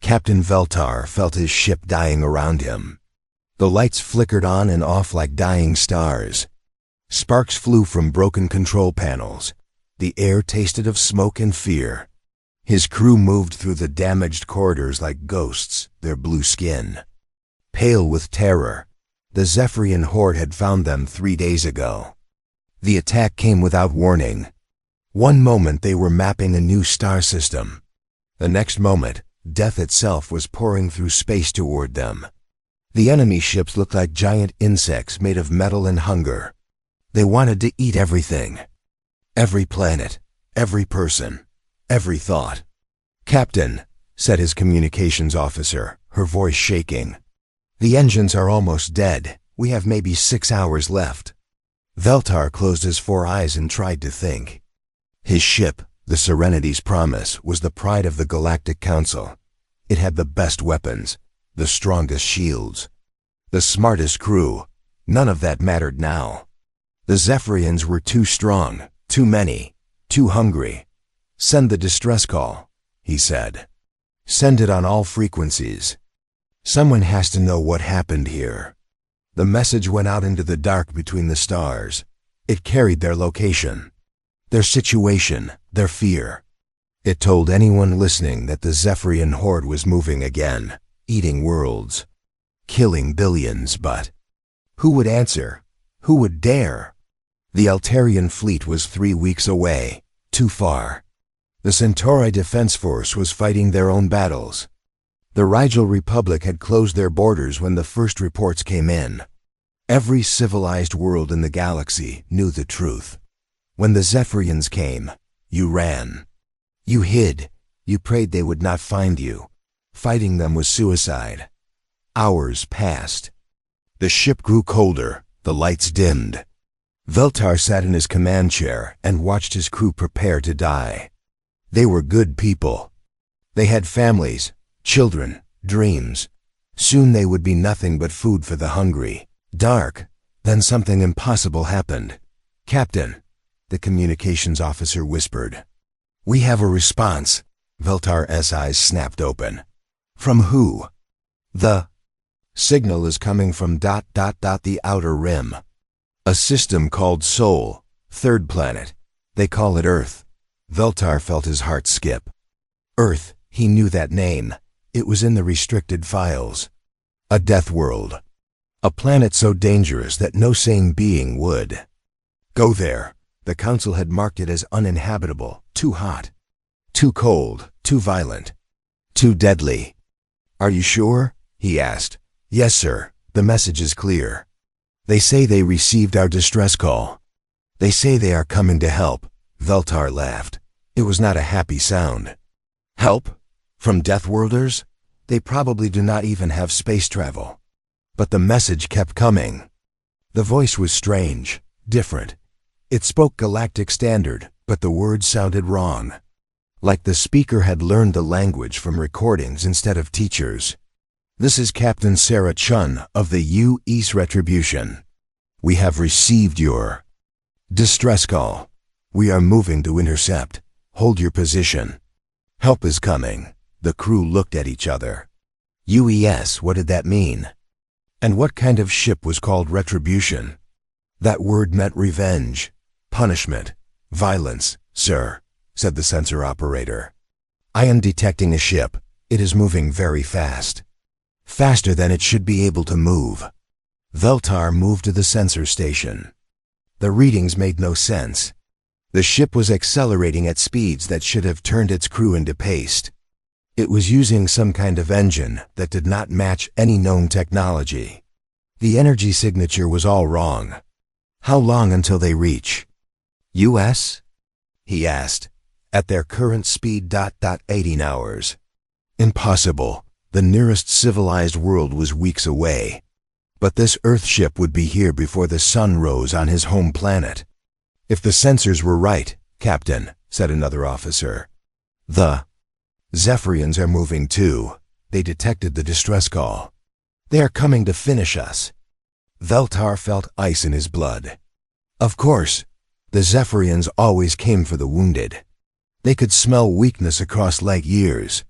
Captain Veltar felt his ship dying around him. The lights flickered on and off like dying stars. Sparks flew from broken control panels. The air tasted of smoke and fear. His crew moved through the damaged corridors like ghosts, their blue skin pale with terror. The Zephyrian horde had found them 3 days ago. The attack came without warning. One moment they were mapping a new star system. The next moment, death itself was pouring through space toward them. The enemy ships looked like giant insects made of metal and hunger. They wanted to eat everything. Every planet, every person, every thought. "Captain," said his communications officer, her voice shaking. "The engines are almost dead. We have maybe 6 hours left." Veltar closed his 4 eyes and tried to think. His ship, the Serenity's Promise, was the pride of the Galactic Council. It had the best weapons, the strongest shields, the smartest crew. None of that mattered now. The Zephyrians were too strong, too many, too hungry. "Send the distress call," he said. "Send it on all frequencies. Someone has to know what happened here." The message went out into the dark between the stars. It carried their location, their situation, their fear. It told anyone listening that the Zephyrian horde was moving again, eating worlds, killing billions, but who would answer? Who would dare? The Altarian fleet was 3 weeks away, too far. The Centauri Defense Force was fighting their own battles. The Rigel Republic had closed their borders when the first reports came in. Every civilized world in the galaxy knew the truth. When the Zephyrians came, you ran. You hid. You prayed they would not find you. Fighting them was suicide. Hours passed. The ship grew colder. The lights dimmed. Veltar sat in his command chair and watched his crew prepare to die. They were good people. They had families, children, dreams. Soon they would be nothing but food for the hungry. Dark. Then something impossible happened. "Captain," the communications officer whispered. "We have a response." Veltar's eyes snapped open. "From who?" "The signal is coming from ... the outer rim. A system called Sol, third planet. They call it Earth." Veltar felt his heart skip. Earth, he knew that name. It was in the restricted files. A deathworld. A planet so dangerous that no sane being would go there. The Council had marked it as uninhabitable, too hot, too cold, too violent, too deadly. "Are you sure?" he asked. "Yes, sir. The message is clear. They say they received our distress call. They say they are coming to help." Veltar laughed. It was not a happy sound. "Help? From Deathworlders? They probably do not even have space travel." But the message kept coming. The voice was strange, different. It spoke Galactic Standard, but the words sounded wrong. Like the speaker had learned the language from recordings instead of teachers. "This is Captain Sarah Chun of the U.S. Retribution. We have received your distress call. We are moving to intercept. Hold your position. Help is coming." The crew looked at each other. UES, what did that mean? And what kind of ship was called Retribution? That word meant revenge, punishment, violence. "Sir," said the sensor operator, "I am detecting a ship. It is moving very fast. Faster than it should be able to move." Veltar moved to the sensor station. The readings made no sense. The ship was accelerating at speeds that should have turned its crew into paste. It was using some kind of engine that did not match any known technology. The energy signature was all wrong. "How long until they reach US?" he asked. "At their current speed ... 18 hours. Impossible. The nearest civilized world was weeks away. But this Earth ship would be here before the sun rose on his home planet." "If the sensors were right, Captain," said another officer. "The Zephyrians are moving too. They detected the distress call. They are coming to finish us." Veltar felt ice in his blood. Of course, the Zephyrians always came for the wounded. They could smell weakness across light years.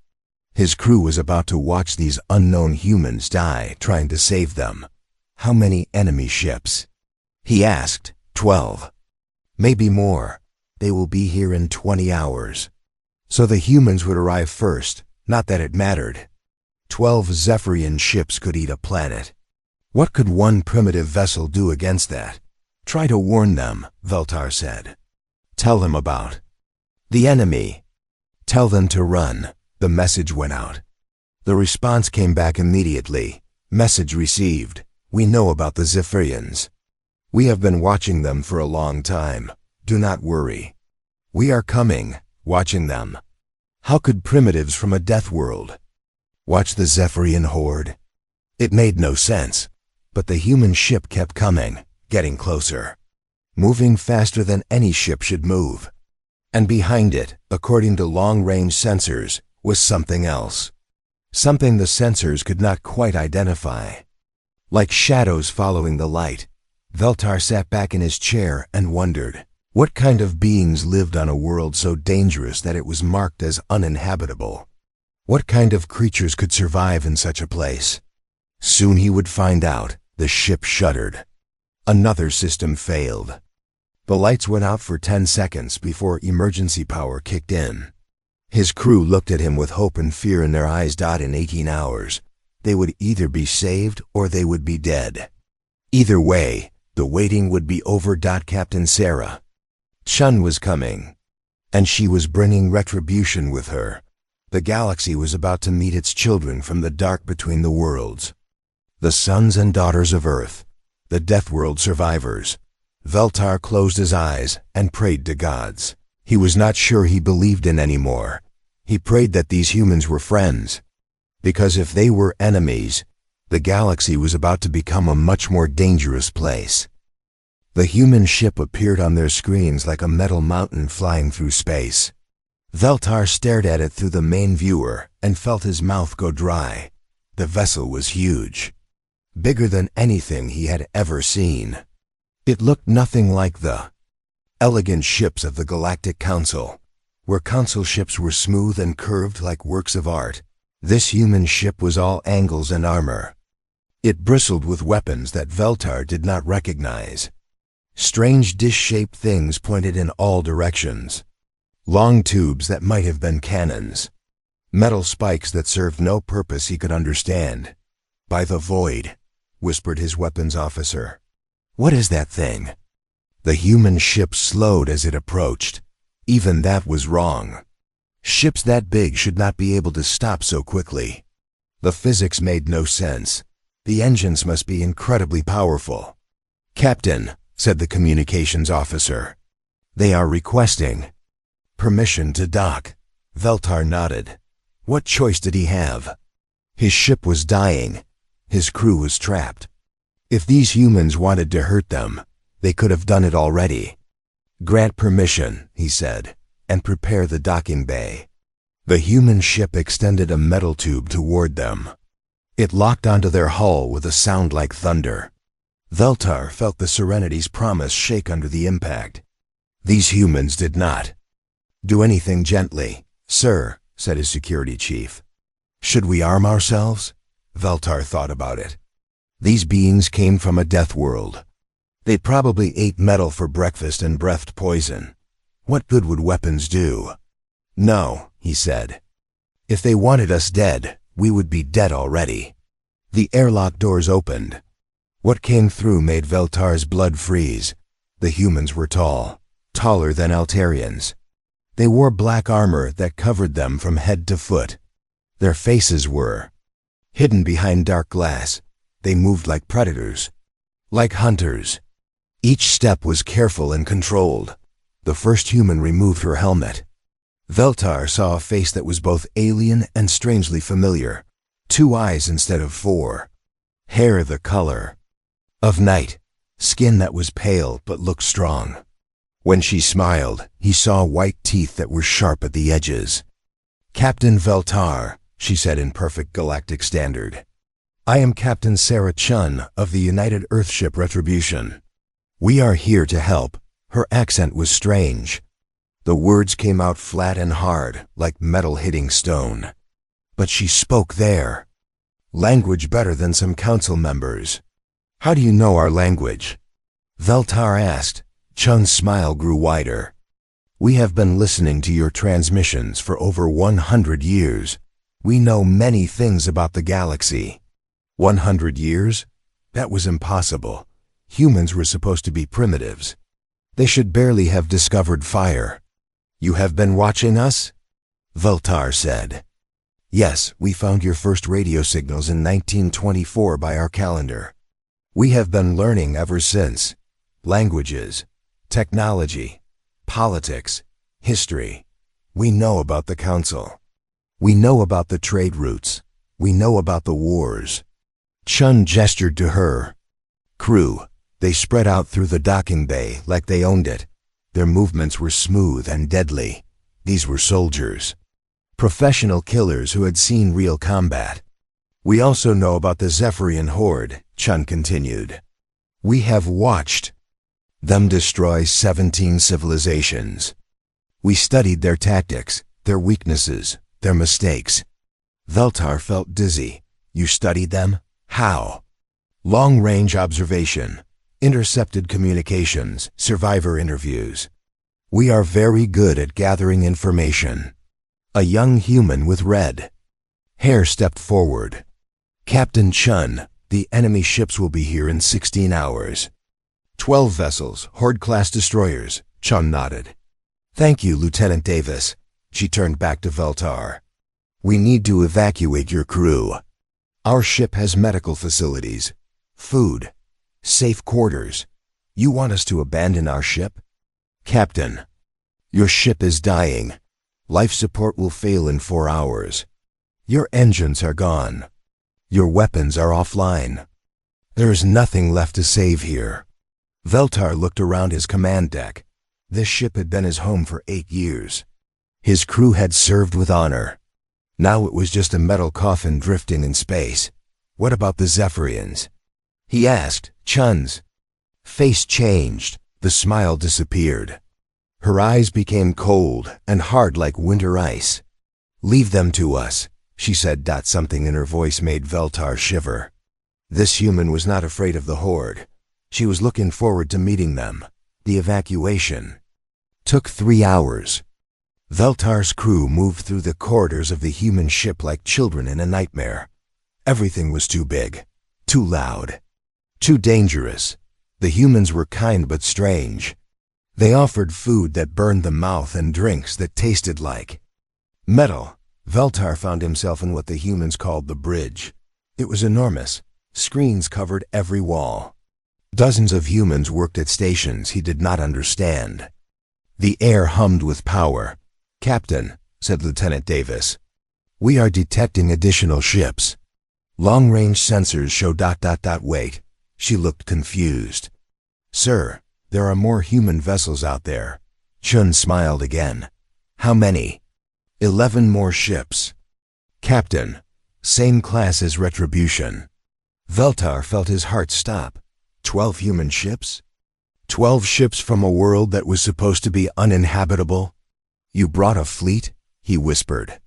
His crew was about to watch these unknown humans die trying to save them. How many enemy ships? He asked. 12. Maybe more. They will be here in 20 hours. So the humans would arrive first, not that it mattered. 12 Zephyrian ships could eat a planet. What could one primitive vessel do against that? Try to warn them, Veltar said. Tell them about the enemy. Tell them to run. The message went out. The response came back immediately. Message received. We know about the Zephyrians. We have been watching them for a long time. Do not worry. We are coming, watching them. How could primitives from a death world watch the Zephyrian horde? It made no sense, but the human ship kept coming, getting closer, moving faster than any ship should move. And behind it, according to long-range sensors, was something else. Something the sensors could not quite identify. Like shadows following the light, Veltar sat back in his chair and wondered, what kind of beings lived on a world so dangerous that it was marked as uninhabitable? What kind of creatures could survive in such a place? Soon he would find out. The ship shuddered. Another system failed. The lights went out for 10 seconds before emergency power kicked in. His crew looked at him with hope and fear in their eyes. In 18 hours, they would either be saved or they would be dead. Either way, the waiting would be over. Captain Sarah Chun was coming, and she was bringing retribution with her. The galaxy was about to meet its children from the dark between the worlds. The sons and daughters of Earth, the Deathworld survivors. Veltar closed his eyes and prayed to gods. He was not sure he believed in anymore. He prayed that these humans were friends, because if they were enemies, the galaxy was about to become a much more dangerous place. The human ship appeared on their screens like a metal mountain flying through space. Veltar stared at it through the main viewer and felt his mouth go dry. The vessel was huge, bigger than anything he had ever seen. It looked nothing like the elegant ships of the Galactic Council, where council ships were smooth and curved like works of art. This human ship was all angles and armor. It bristled with weapons that Veltar did not recognize. Strange dish-shaped things pointed in all directions. Long tubes that might have been cannons. Metal spikes that served no purpose he could understand. By the void, whispered his weapons officer. What is that thing? The human ship slowed as it approached. Even that was wrong. Ships that big should not be able to stop so quickly. The physics made no sense. The engines must be incredibly powerful. Captain, said the communications officer. They are requesting permission to dock. Veltar nodded. What choice did he have? His ship was dying. His crew was trapped. If these humans wanted to hurt them, they could have done it already. Grant permission, he said, and prepare the docking bay. The human ship extended a metal tube toward them. It locked onto their hull with a sound like thunder. Veltar felt the Serenity's promise shake under the impact. These humans did not do anything gently. Sir, said his security chief. Should we arm ourselves? Veltar thought about it. These beings came from a death world. They probably ate metal for breakfast and breathed poison. What good would weapons do? No, he said. If they wanted us dead, we would be dead already. The airlock doors opened. What came through made Veltar's blood freeze. The humans were tall, taller than Altarians. They wore black armor that covered them from head to foot. Their faces were hidden behind dark glass. They moved like predators, like hunters. Each step was careful and controlled. The first human removed her helmet. Veltar saw a face that was both alien and strangely familiar. 2 eyes instead of 4. Hair the color of night. Skin that was pale but looked strong. When she smiled, he saw white teeth that were sharp at the edges. Captain Veltar, she said in perfect galactic standard. I am Captain Sarah Chun of the United Earthship Retribution. We are here to help. Her accent was strange. The words came out flat and hard, like metal hitting stone. But she spoke there. Language better than some council members. How do you know our language? Veltar asked. Chun's smile grew wider. We have been listening to your transmissions for over 100 years. We know many things about the galaxy. 100 years? That was impossible. Humans were supposed to be primitives. They should barely have discovered fire. You have been watching us? Veltar said. Yes, we found your first radio signals in 1924 by our calendar. We have been learning ever since. Languages, technology, politics, history. We know about the council. We know about the trade routes. We know about the wars. Chun gestured to her. Crew. They spread out through the docking bay like they owned it. Their movements were smooth and deadly. These were soldiers. Professional killers who had seen real combat. We also know about the Zephyrian horde, Chun continued. We have watched them destroy 17 civilizations. We studied their tactics, their weaknesses, their mistakes. Veltar felt dizzy. You studied them? How? Long-range observation, intercepted communications, survivor interviews. We are very good at gathering information. A young human with red hair stepped forward. Captain Chun, the enemy ships will be here in 16 hours. 12 vessels, Horde-class destroyers, Chun nodded. Thank you, Lieutenant Davis. She turned back to Veltar. We need to evacuate your crew. Our ship has medical facilities, food, safe quarters. You want us to abandon our ship? Captain, your ship is dying. Life support will fail in 4 hours. Your engines are gone. Your weapons are offline. There is nothing left to save here. Veltar looked around his command deck. This ship had been his home for 8 years. His crew had served with honor. Now it was just a metal coffin drifting in space. What about the Zephyrians? He asked. Chun's face changed. The smile disappeared. Her eyes became cold and hard like winter ice. Leave them to us, she said. Something in her voice made Veltar shiver. This human was not afraid of the horde. She was looking forward to meeting them. The evacuation took 3 hours. Veltar's crew moved through the corridors of the human ship like children in a nightmare. Everything was too big, too loud, too dangerous. The humans were kind but strange. They offered food that burned the mouth and drinks that tasted like metal. Veltar found himself in what the humans called the bridge. It was enormous. Screens covered every wall. Dozens of humans worked at stations he did not understand. The air hummed with power. Captain, said Lieutenant Davis, we are detecting additional ships. Long-range sensors show ... Wait. She looked confused. Sir, there are more human vessels out there. Chun smiled again. How many? 11 more ships. Captain, same class as Retribution. Veltar felt his heart stop. 12 human ships? 12 ships from a world that was supposed to be uninhabitable? You brought a fleet? He whispered.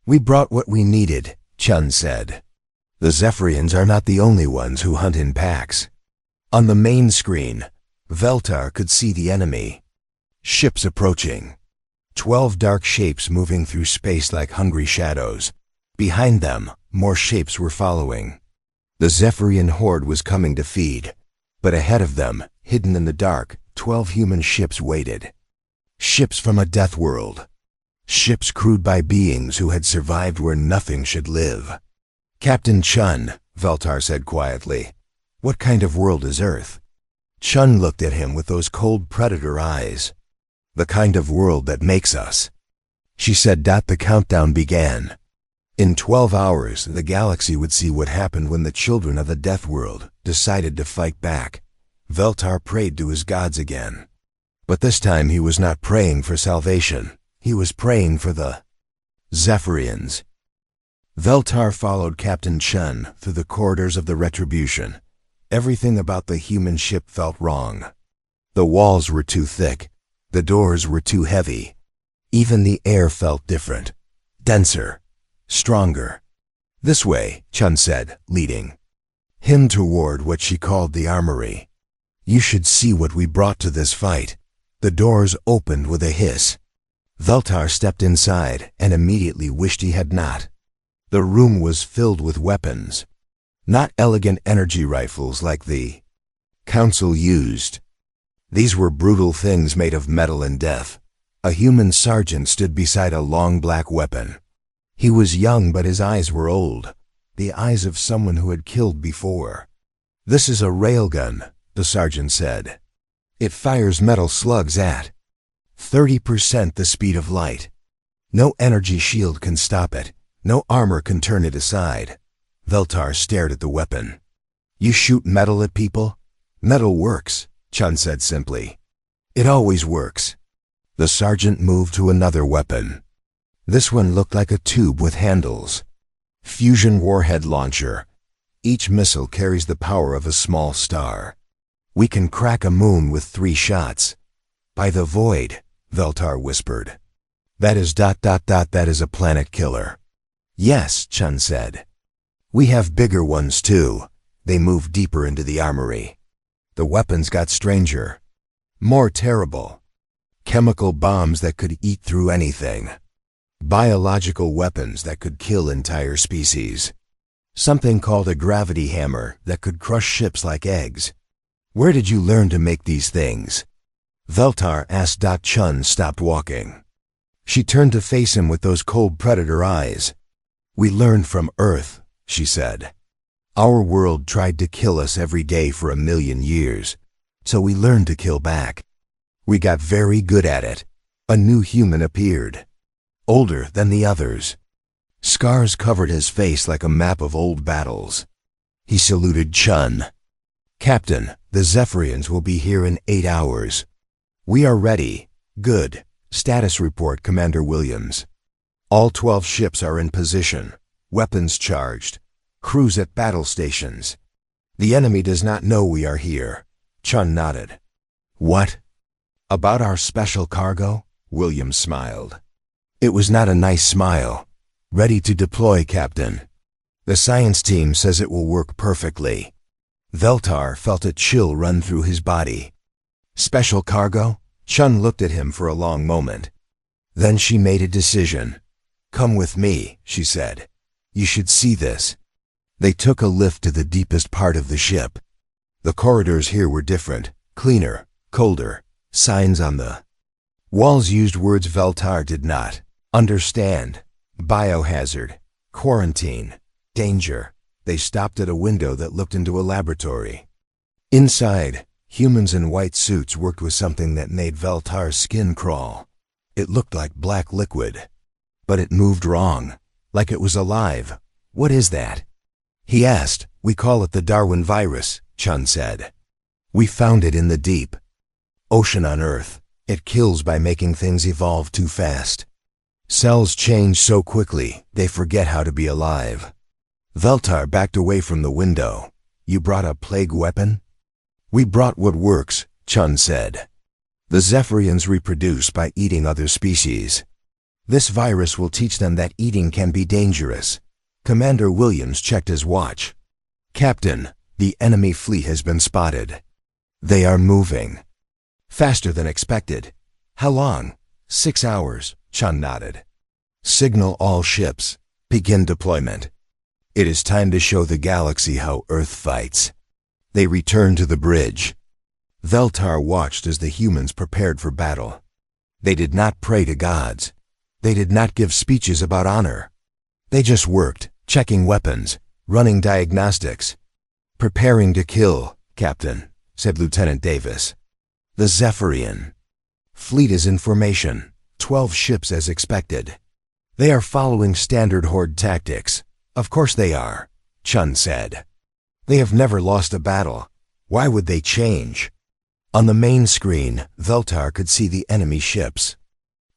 We brought what we needed, Chun said. The Zephyrians are not the only ones who hunt in packs. On the main screen, Veltar could see the enemy. Ships approaching. 12 dark shapes moving through space like hungry shadows. Behind them, more shapes were following. The Zephyrian horde was coming to feed. But ahead of them, hidden in the dark, 12 human ships waited. Ships from a death world. Ships crewed by beings who had survived where nothing should live. Captain Chun, Veltar said quietly, what kind of world is Earth? Chun looked at him with those cold predator eyes. The kind of world that makes us. She said. The countdown began. In 12 hours, the galaxy would see what happened when the children of the death world decided to fight back. Veltar prayed to his gods again. But this time he was not praying for salvation. He was praying for the Zephyrians. Veltar followed Captain Chun through the corridors of the Retribution. Everything about the human ship felt wrong. The walls were too thick. The doors were too heavy. Even the air felt different, denser, stronger. This way, Chun said, leading him toward what she called the armory. You should see what we brought to this fight. The doors opened with a hiss. Veltar stepped inside and immediately wished he had not. The room was filled with weapons. Not elegant energy rifles like the Council used. These were brutal things made of metal and death. A human sergeant stood beside a long black weapon. He was young, but his eyes were old, the eyes of someone who had killed before. This is a railgun, the sergeant said. It fires metal slugs at 30% the speed of light. No energy shield can stop it. No armor can turn it aside. Veltar stared at the weapon. You shoot metal at people? Metal works, Chun said simply. It always works. The sergeant moved to another weapon. This one looked like a tube with handles. Fusion warhead launcher. Each missile carries the power of a small star. We can crack a moon with 3 shots. By the void, Veltar whispered. That is ... that is a planet killer. Yes, Chun said. We have bigger ones too. They moved deeper into the armory. The weapons got stranger. More terrible. Chemical bombs that could eat through anything. Biological weapons that could kill entire species. Something called a gravity hammer that could crush ships like eggs. Where did you learn to make these things? Veltar asked. Chun stopped walking. She turned to face him with those cold predator eyes. We learned from Earth, she said. Our world tried to kill us every day for 1,000,000 years, so we learned to kill back. We got very good at it. A new human appeared. Older than the others. Scars covered his face like a map of old battles. He saluted Chun. Captain, the Zephyrians will be here in 8 hours. We are ready. Good. Status report, Commander Williams. All 12 ships are in position. Weapons charged. Crews at battle stations. The enemy does not know we are here. Chun nodded. What? About our special cargo? Williams smiled. It was not a nice smile. Ready to deploy, Captain. The science team says it will work perfectly. Veltar felt a chill run through his body. Special cargo? Chun looked at him for a long moment. Then she made a decision. Come with me, she said. You should see this. They took a lift to the deepest part of the ship. The corridors here were different, cleaner, colder. Signs on the walls used words Veltar did not understand. Biohazard, quarantine, danger. They stopped at a window that looked into a laboratory. Inside, humans in white suits worked with something that made Veltar's skin crawl. It looked like black liquid. But it moved wrong, like it was alive. What is that? He asked. We call it the Darwin virus, Chun said. We found it in the deep ocean on Earth. It kills by making things evolve too fast. Cells change so quickly, they forget how to be alive. Veltar backed away from the window. You brought a plague weapon? We brought what works, Chun said. The Zephyrians reproduce by eating other species. This virus will teach them that eating can be dangerous. Commander Williams checked his watch. Captain, the enemy fleet has been spotted. They are moving. Faster than expected. How long? 6 hours, Chun nodded. Signal all ships. Begin deployment. It is time to show the galaxy how Earth fights. They returned to the bridge. Veltar watched as the humans prepared for battle. They did not pray to gods. They did not give speeches about honor. They just worked, checking weapons, running diagnostics. Preparing to kill, Captain, said Lieutenant Davis. The Zephyrian fleet is in formation, 12 ships as expected. They are following standard horde tactics. Of course they are, Chun said. They have never lost a battle. Why would they change? On the main screen, Veltar could see the enemy ships.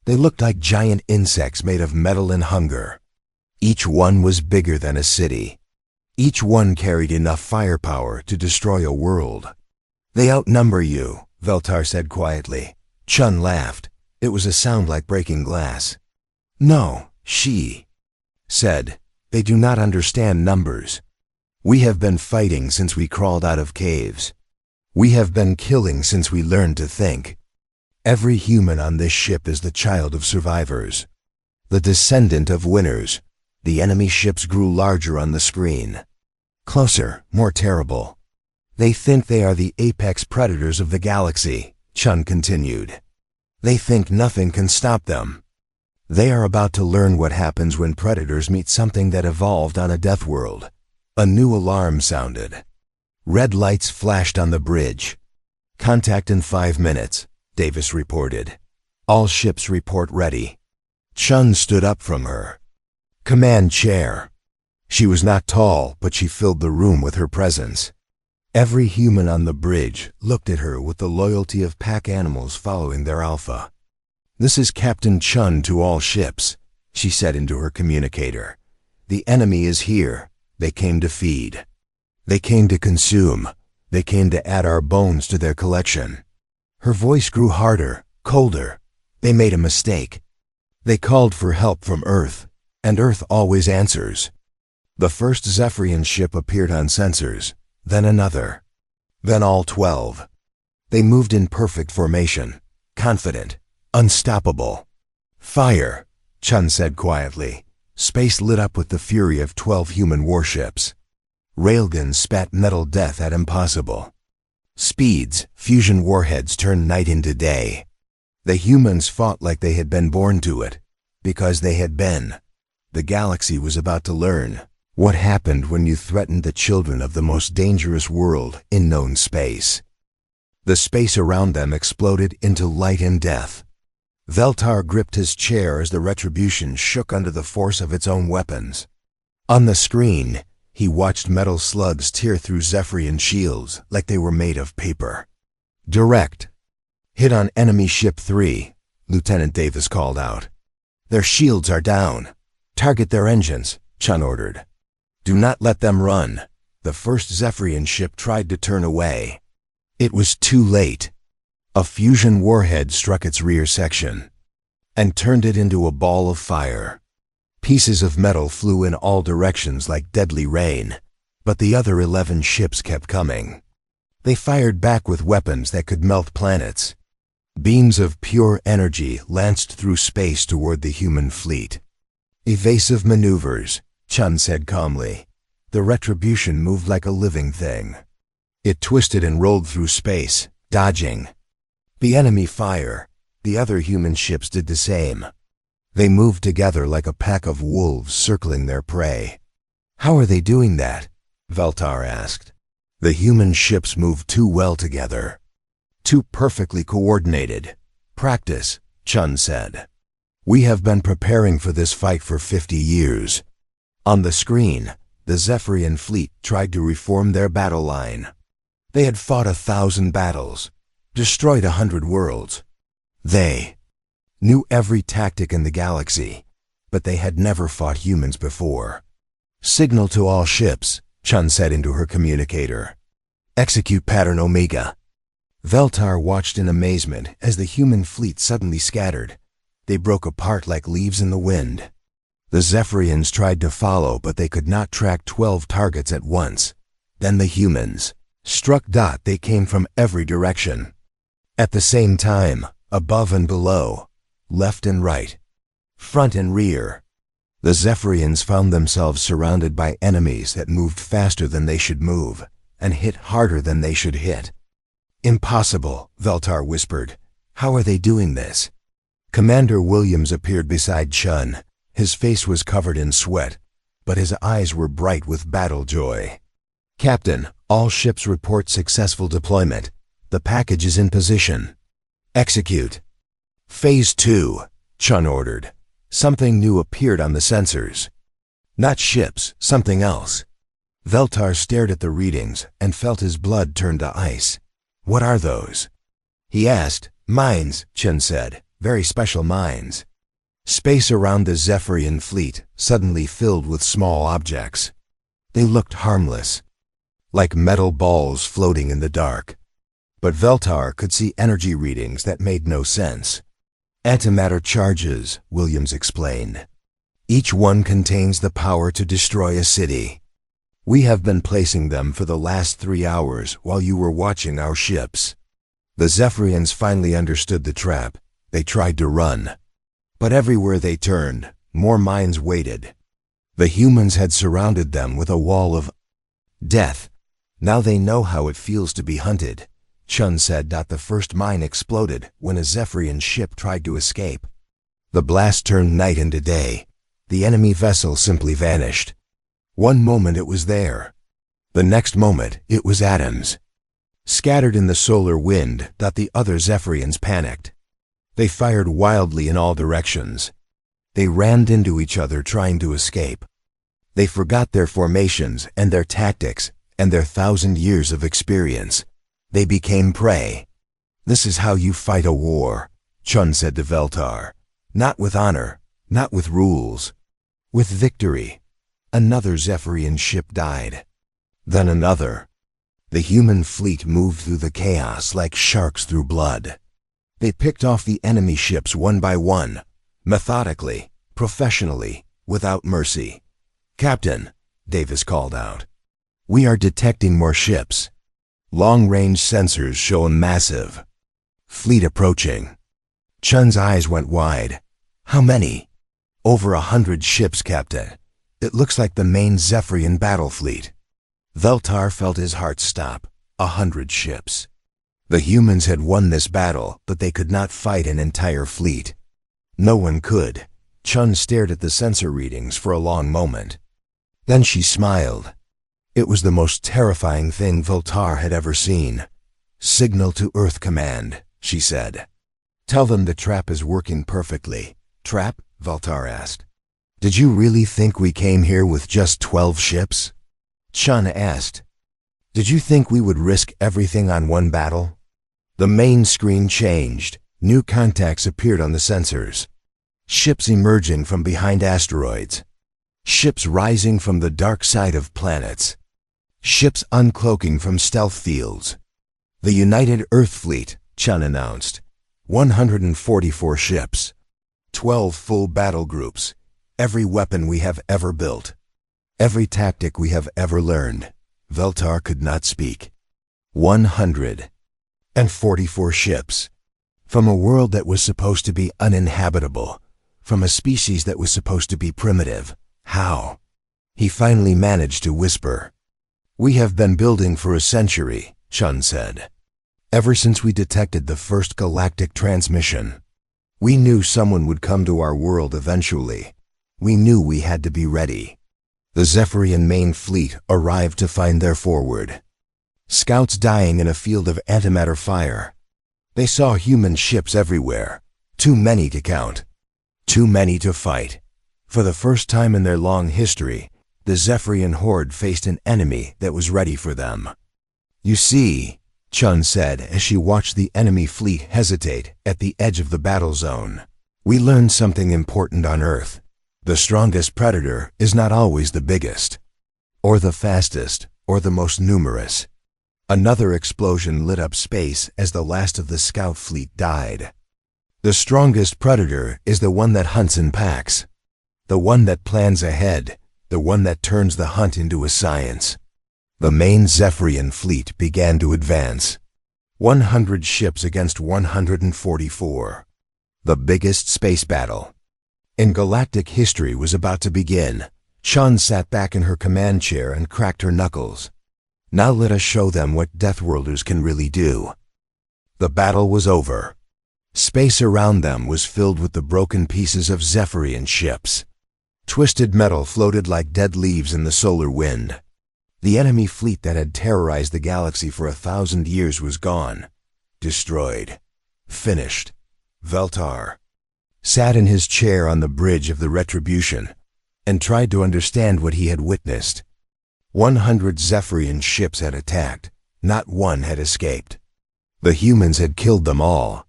They looked like giant insects made of metal and hunger. Each one was bigger than a city. Each one carried enough firepower to destroy a world. They outnumber you, Veltar said quietly. Chun laughed. It was a sound like breaking glass. No, she said, "They do not understand numbers. We have been fighting since we crawled out of caves. We have been killing since we learned to think. Every human on this ship is the child of survivors, the descendant of winners." The enemy ships grew larger on the screen. Closer, more terrible. "They think they are the apex predators of the galaxy," Chun continued. "They think nothing can stop them. They are about to learn what happens when predators meet something that evolved on a deathworld." A new alarm sounded. Red lights flashed on the bridge. "Contact in 5 minutes, Davis reported. "All ships report ready." Chun stood up from her command chair. She was not tall, but she filled the room with her presence. Every human on the bridge looked at her with the loyalty of pack animals following their alpha. "This is Captain Chun to all ships," she said into her communicator. "The enemy is here. They came to feed. They came to consume. They came to add our bones to their collection." Her voice grew harder, colder. "They made a mistake. They called for help from Earth, and Earth always answers." The first Zephyrian ship appeared on sensors, then another, then all 12. They moved in perfect formation, confident, unstoppable. "Fire," Chun said quietly. Space lit up with the fury of 12 human warships. Railguns spat metal death at impossible. Speeds, fusion warheads turned night into day. The humans fought like they had been born to it, because they had been. The galaxy was about to learn what happened when you threatened the children of the most dangerous world in known space. The space around them exploded into light and death. Veltar gripped his chair as the retribution shook under the force of its own weapons. On the screen, he watched metal slugs tear through Zephyrian shields like they were made of paper. "Direct. Hit on enemy ship 3, Lieutenant Davis called out. "Their shields are down. Target their engines," Chun ordered. "Do not let them run." The first Zephyrian ship tried to turn away. It was too late. A fusion warhead struck its rear section and turned it into a ball of fire. Pieces of metal flew in all directions like deadly rain, but the other 11 ships kept coming. They fired back with weapons that could melt planets. Beams of pure energy lanced through space toward the human fleet. "Evasive maneuvers," Chun said calmly. The retribution moved like a living thing. It twisted and rolled through space, dodging the enemy fire. The other human ships did the same. They moved together like a pack of wolves circling their prey. "How are they doing that?" Veltar asked. "The human ships moved too well together. Too perfectly coordinated. Practice," Chun said. "We have been preparing for this fight for 50 years. On the screen, the Zephyrian fleet tried to reform their battle line. They had fought 1,000 battles, destroyed 100 worlds. They knew every tactic in the galaxy, but they had never fought humans before. "Signal to all ships," Chun said into her communicator. "Execute pattern Omega." Veltar watched in amazement as the human fleet suddenly scattered. They broke apart like leaves in the wind. The Zephyrians tried to follow, but they could not track 12 targets at once. Then the humans struck. They came from every direction. At the same time, above and below, left and right, front and rear. The Zephyrians found themselves surrounded by enemies that moved faster than they should move, and hit harder than they should hit. "Impossible," Veltar whispered. "How are they doing this?" Commander Williams appeared beside Chun. His face was covered in sweat, but his eyes were bright with battle joy. "Captain, all ships report successful deployment. The package is in position." "Execute." "Phase 2, Chun ordered. Something new appeared on the sensors. Not ships, something else. Veltar stared at the readings and felt his blood turn to ice. "What are those?" he asked. "Mines," Chun said. "Very special mines." Space around the Zephyrian fleet suddenly filled with small objects. They looked harmless, like metal balls floating in the dark. But Veltar could see energy readings that made no sense. "Antimatter charges," Williams explained. Each one contains the power to destroy a city. We have been placing them for the last 3 hours while you were watching our ships. The Zephyrians finally understood the trap. They tried to run. But everywhere they turned, more mines waited. The humans had surrounded them with a wall of death. Now they know how it feels to be hunted, Chun said. The first mine exploded when a Zephyrian ship tried to escape. The blast turned night into day. The enemy vessel simply vanished. One moment it was there. The next moment it was atoms. Scattered in the solar wind, the other Zephyrians panicked. They fired wildly in all directions. They rammed into each other trying to escape. They forgot their formations and their tactics and their 1,000 years of experience. They became prey. This is how you fight a war, Chun said to Veltar. Not with honor, not with rules. With victory. Another Zephyrian ship died. Then another. The human fleet moved through the chaos like sharks through blood. They picked off the enemy ships one by one, methodically, professionally, without mercy. Captain, Davis called out. We are detecting more ships. Long-range sensors show a massive fleet approaching. Chun's eyes went wide. How many? Over 100 ships, Captain. It looks like the main Zephyrian battle fleet. Veltar felt his heart stop. 100 ships. The humans had won this battle, but they could not fight an entire fleet. No one could. Chun stared at the sensor readings for a long moment. Then she smiled. It was the most terrifying thing Veltar had ever seen. Signal to Earth Command, she said. Tell them the trap is working perfectly. Trap? Veltar asked. Did you really think we came here with just 12 ships? Chun asked. Did you think we would risk everything on one battle? The main screen changed. New contacts appeared on the sensors. Ships emerging from behind asteroids. Ships rising from the dark side of planets. Ships uncloaking from stealth fields. The United Earth Fleet, Chun announced. 144 ships. 12 full battle groups. Every weapon we have ever built. Every tactic we have ever learned. Veltar could not speak. 144 ships. From a world that was supposed to be uninhabitable. From a species that was supposed to be primitive. How? He finally managed to whisper. We have been building for a century, Chun said. Ever since we detected the first galactic transmission. We knew someone would come to our world eventually. We knew we had to be ready. The Zephyrian main fleet arrived to find their forward. Scouts dying in a field of antimatter fire. They saw human ships everywhere. Too many to count. Too many to fight. For the first time in their long history, the Zephyrian horde faced an enemy that was ready for them. You see, Chun said as she watched the enemy fleet hesitate at the edge of the battle zone. We learned something important on Earth. The strongest predator is not always the biggest, or the fastest, or the most numerous. Another explosion lit up space as the last of the scout fleet died. The strongest predator is the one that hunts in packs. The one that plans ahead, the one that turns the hunt into a science. The main Zephyrian fleet began to advance. 100 ships against 144. The biggest space battle in galactic history was about to begin. Chun sat back in her command chair and cracked her knuckles. Now let us show them what Deathworlders can really do. The battle was over. Space around them was filled with the broken pieces of Zephyrian ships. Twisted metal floated like dead leaves in the solar wind. The enemy fleet that had terrorized the galaxy for 1,000 years was gone. Destroyed. Finished. Veltar sat in his chair on the bridge of the Retribution and tried to understand what he had witnessed. 100 Zephyrian ships had attacked. Not one had escaped. The humans had killed them all.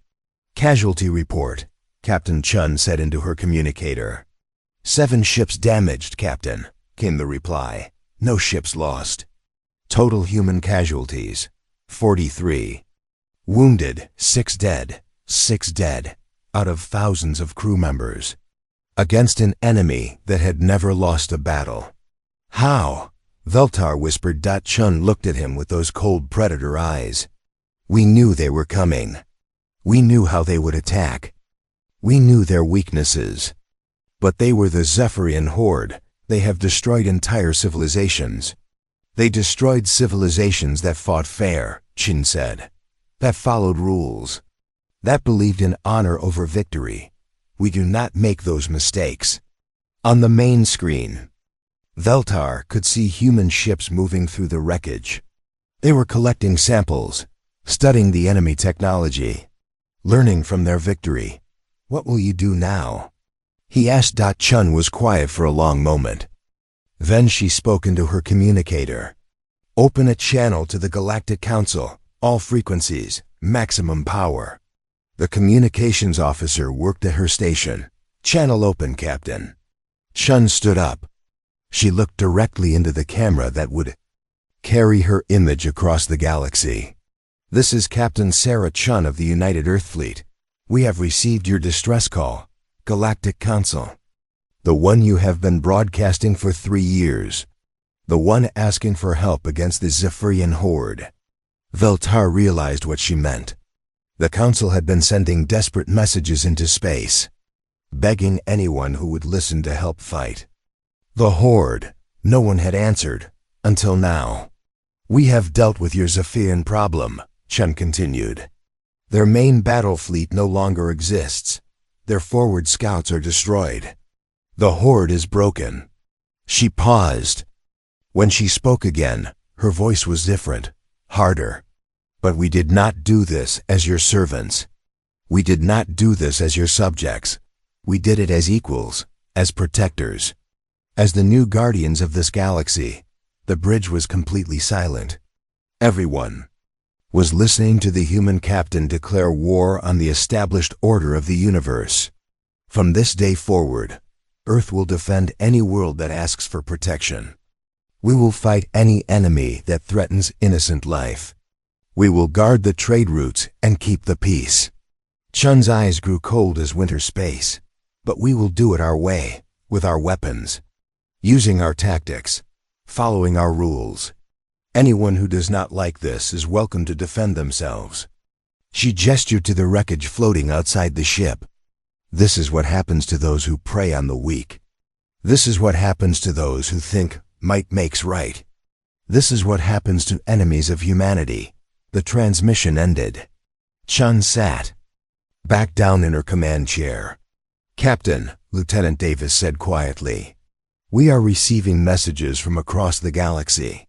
Casualty report, Captain Chun said into her communicator. 7 ships damaged, Captain, came the reply. No ships lost. Total human casualties, 43. Wounded, 6 dead, 6 dead, out of thousands of crew members. against an enemy that had never lost a battle. How? Veltar whispered. Chun looked at him with those cold predator eyes. We knew they were coming. We knew how they would attack. We knew their weaknesses. But they were the Zephyrian horde. They have destroyed entire civilizations. They destroyed civilizations that fought fair, Chin said. That followed rules. That believed in honor over victory. We do not make those mistakes. On the main screen, Veltar could see human ships moving through the wreckage. They were collecting samples, studying the enemy technology, learning from their victory. What will you do now? He asked. Chun was quiet for a long moment. Then she spoke into her communicator. Open a channel to the Galactic Council, all frequencies, maximum power. The communications officer worked at her station. Channel open, Captain. Chun stood up. She looked directly into the camera that would carry her image across the galaxy. This is Captain Sarah Chun of the United Earth Fleet. We have received your distress call, Galactic Council. The one you have been broadcasting for 3 years. The one asking for help against the Zephyrian horde. Veltar realized what she meant. The Council had been sending desperate messages into space, begging anyone who would listen to help fight. The horde, no one had answered, until now. We have dealt with your Zephyrian problem, Chun continued. Their main battle fleet no longer exists. Their forward scouts are destroyed. The horde is broken. She paused. When she spoke again, her voice was different, harder. But we did not do this as your servants. We did not do this as your subjects. We did it as equals, as protectors. As the new guardians of this galaxy. The bridge was completely silent. Everyone was listening to the human captain declare war on the established order of the universe. From this day forward, Earth will defend any world that asks for protection. We will fight any enemy that threatens innocent life. We will guard the trade routes and keep the peace. Chun's eyes grew cold as winter space. But we will do it our way, with our weapons, using our tactics, following our rules. Anyone who does not like this is welcome to defend themselves. She gestured to the wreckage floating outside the ship. This is what happens to those who prey on the weak. This is what happens to those who think might makes right. This is what happens to enemies of humanity. The transmission ended. Chun sat back down in her command chair. Captain, Lieutenant Davis said quietly, we are receiving messages from across the galaxy.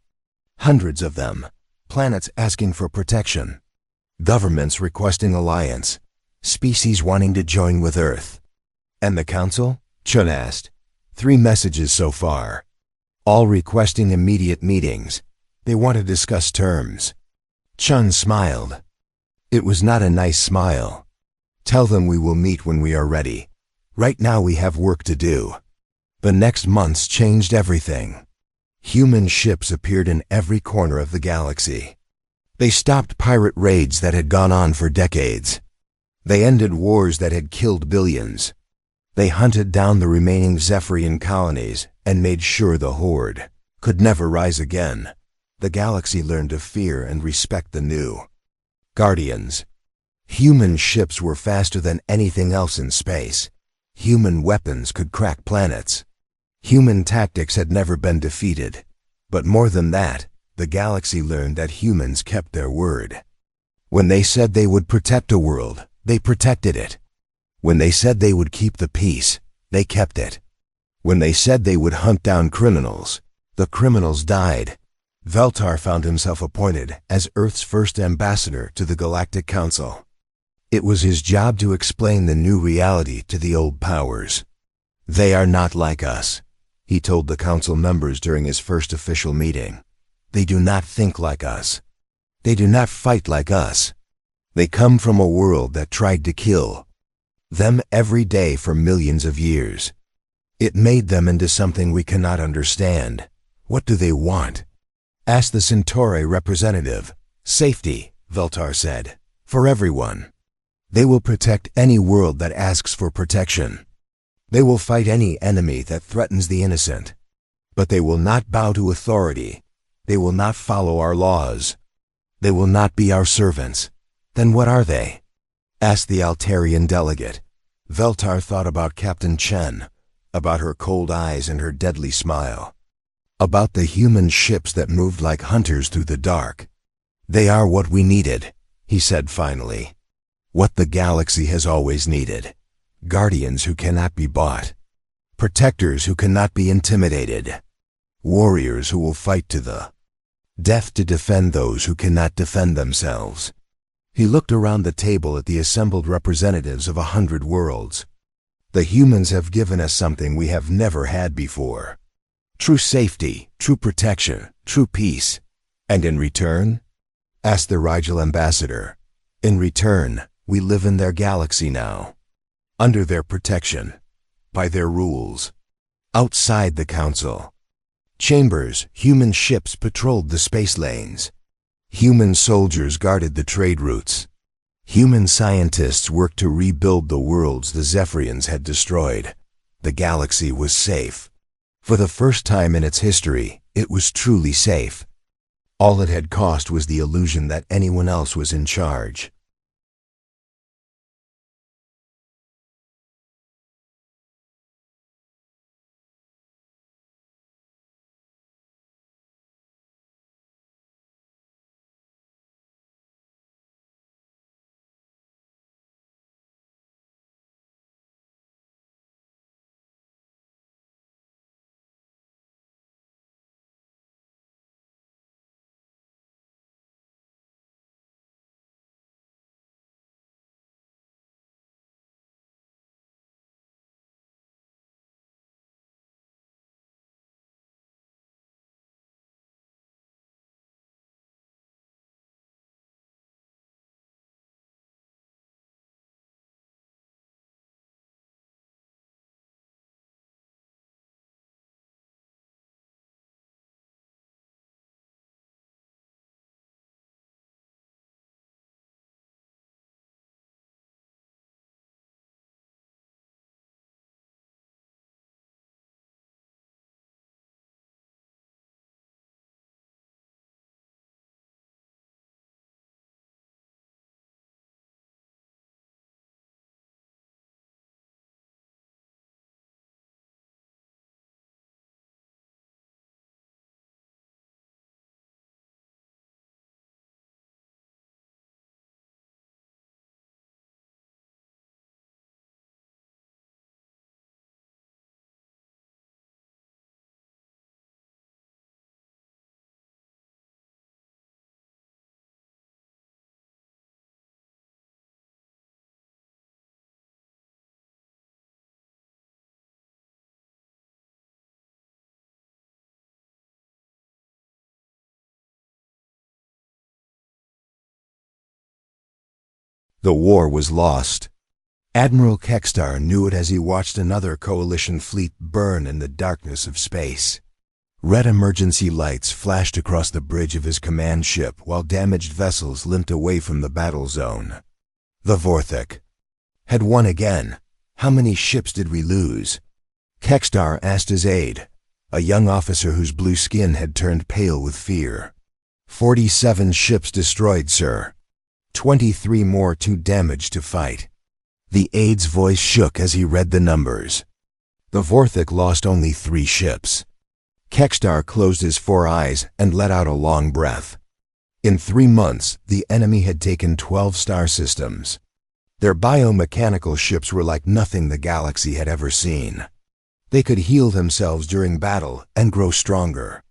Hundreds of them. Planets asking for protection. Governments requesting alliance. Species wanting to join with Earth. And the Council? Chun asked. 3 messages so far. All requesting immediate meetings. They want to discuss terms. Chun smiled. It was not a nice smile. Tell them we will meet when we are ready. Right now we have work to do. The next months changed everything. Human ships appeared in every corner of the galaxy. They stopped pirate raids that had gone on for decades. They ended wars that had killed billions. They hunted down the remaining Zephyrian colonies and made sure the horde could never rise again. The galaxy learned to fear and respect the new guardians. Human ships were faster than anything else in space. Human weapons could crack planets. Human tactics had never been defeated. But more than that, the galaxy learned that humans kept their word. When they said they would protect a world, they protected it. When they said they would keep the peace, they kept it. When they said they would hunt down criminals, the criminals died. Veltar found himself appointed as Earth's first ambassador to the Galactic Council. It was his job to explain the new reality to the old powers. They are not like us, he told the council members during his first official meeting. They do not think like us. They do not fight like us. They come from a world that tried to kill them every day for millions of years. It made them into something we cannot understand. What do they want? Ask the Centauri representative. Safety, Veltar said, for everyone. They will protect any world that asks for protection. They will fight any enemy that threatens the innocent. But they will not bow to authority. They will not follow our laws. They will not be our servants. Then what are they? Asked the Altarian delegate. Veltar thought about Captain Chen, about her cold eyes and her deadly smile, about the human ships that moved like hunters through the dark. They are what we needed, he said finally. What the galaxy has always needed. Guardians who cannot be bought. Protectors who cannot be intimidated. Warriors who will fight to the death to defend those who cannot defend themselves. He looked around the table at the assembled representatives of 100 worlds. The humans have given us something we have never had before. True safety, true protection, true peace. And in return? Asked the Rigel ambassador. In return, we live in their galaxy now. Under their protection. By their rules. Outside the council. Chambers, human ships patrolled the space lanes. Human soldiers guarded the trade routes. Human scientists worked to rebuild the worlds the Zephyrians had destroyed. The galaxy was safe. For the first time in its history, it was truly safe. All it had cost was the illusion that anyone else was in charge. The war was lost. Admiral Kekstar knew it as he watched another coalition fleet burn in the darkness of space. Red emergency lights flashed across the bridge of his command ship while damaged vessels limped away from the battle zone. The Vorthik had won again. How many ships did we lose? Kekstar asked his aide, a young officer whose blue skin had turned pale with fear. 47 ships destroyed, sir. 23 more too damaged to fight. The aide's voice shook as he read the numbers. The Vorthik lost only 3 ships. Kekstar closed his 4 eyes and let out a long breath. In 3 months, the enemy had taken 12 star systems. Their biomechanical ships were like nothing the galaxy had ever seen. They could heal themselves during battle and grow stronger.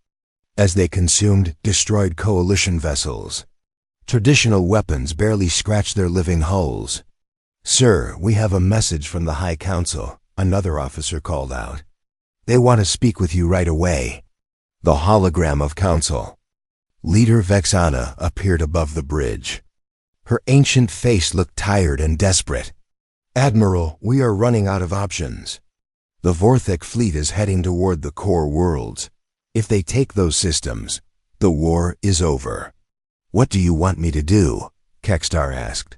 As they consumed destroyed coalition vessels, traditional weapons barely scratched their living hulls. Sir, we have a message from the High Council, another officer called out. They want to speak with you right away. The hologram of Council. Leader Vexana appeared above the bridge. Her ancient face looked tired and desperate. Admiral, we are running out of options. The Vorthik fleet is heading toward the core worlds. If they take those systems, the war is over. What do you want me to do? Kekstar asked.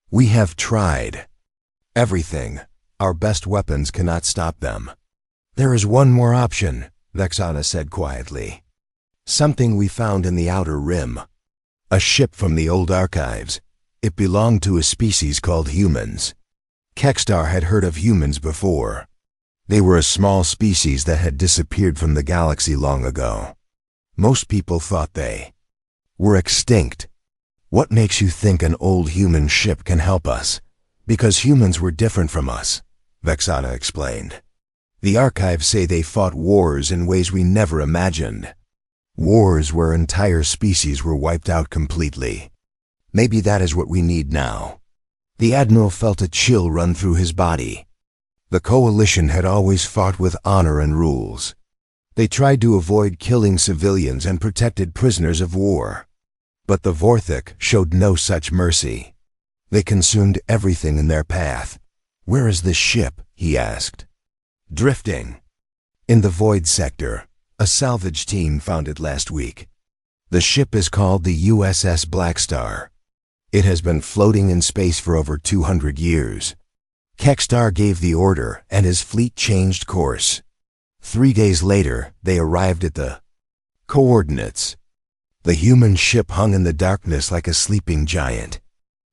We have tried everything. Our best weapons cannot stop them. There is one more option, Vexana said quietly. Something we found in the outer rim. A ship from the old archives. It belonged to a species called humans. Kekstar had heard of humans before. They were a small species that had disappeared from the galaxy long ago. Most people thought they were extinct. What makes you think an old human ship can help us? Because humans were different from us, Vexana explained. The archives say they fought wars in ways we never imagined. Wars where entire species were wiped out completely. Maybe that is what we need now. The Admiral felt a chill run through his body. The Coalition had always fought with honor and rules. They tried to avoid killing civilians and protected prisoners of war. But the Vorthik showed no such mercy. They consumed everything in their path. Where is this ship? He asked. Drifting. In the Void sector. A salvage team found it last week. The ship is called the USS Blackstar. It has been floating in space for over 200 years. Kekstar gave the order, and his fleet changed course. 3 days later, they arrived at the coordinates. The human ship hung in the darkness like a sleeping giant.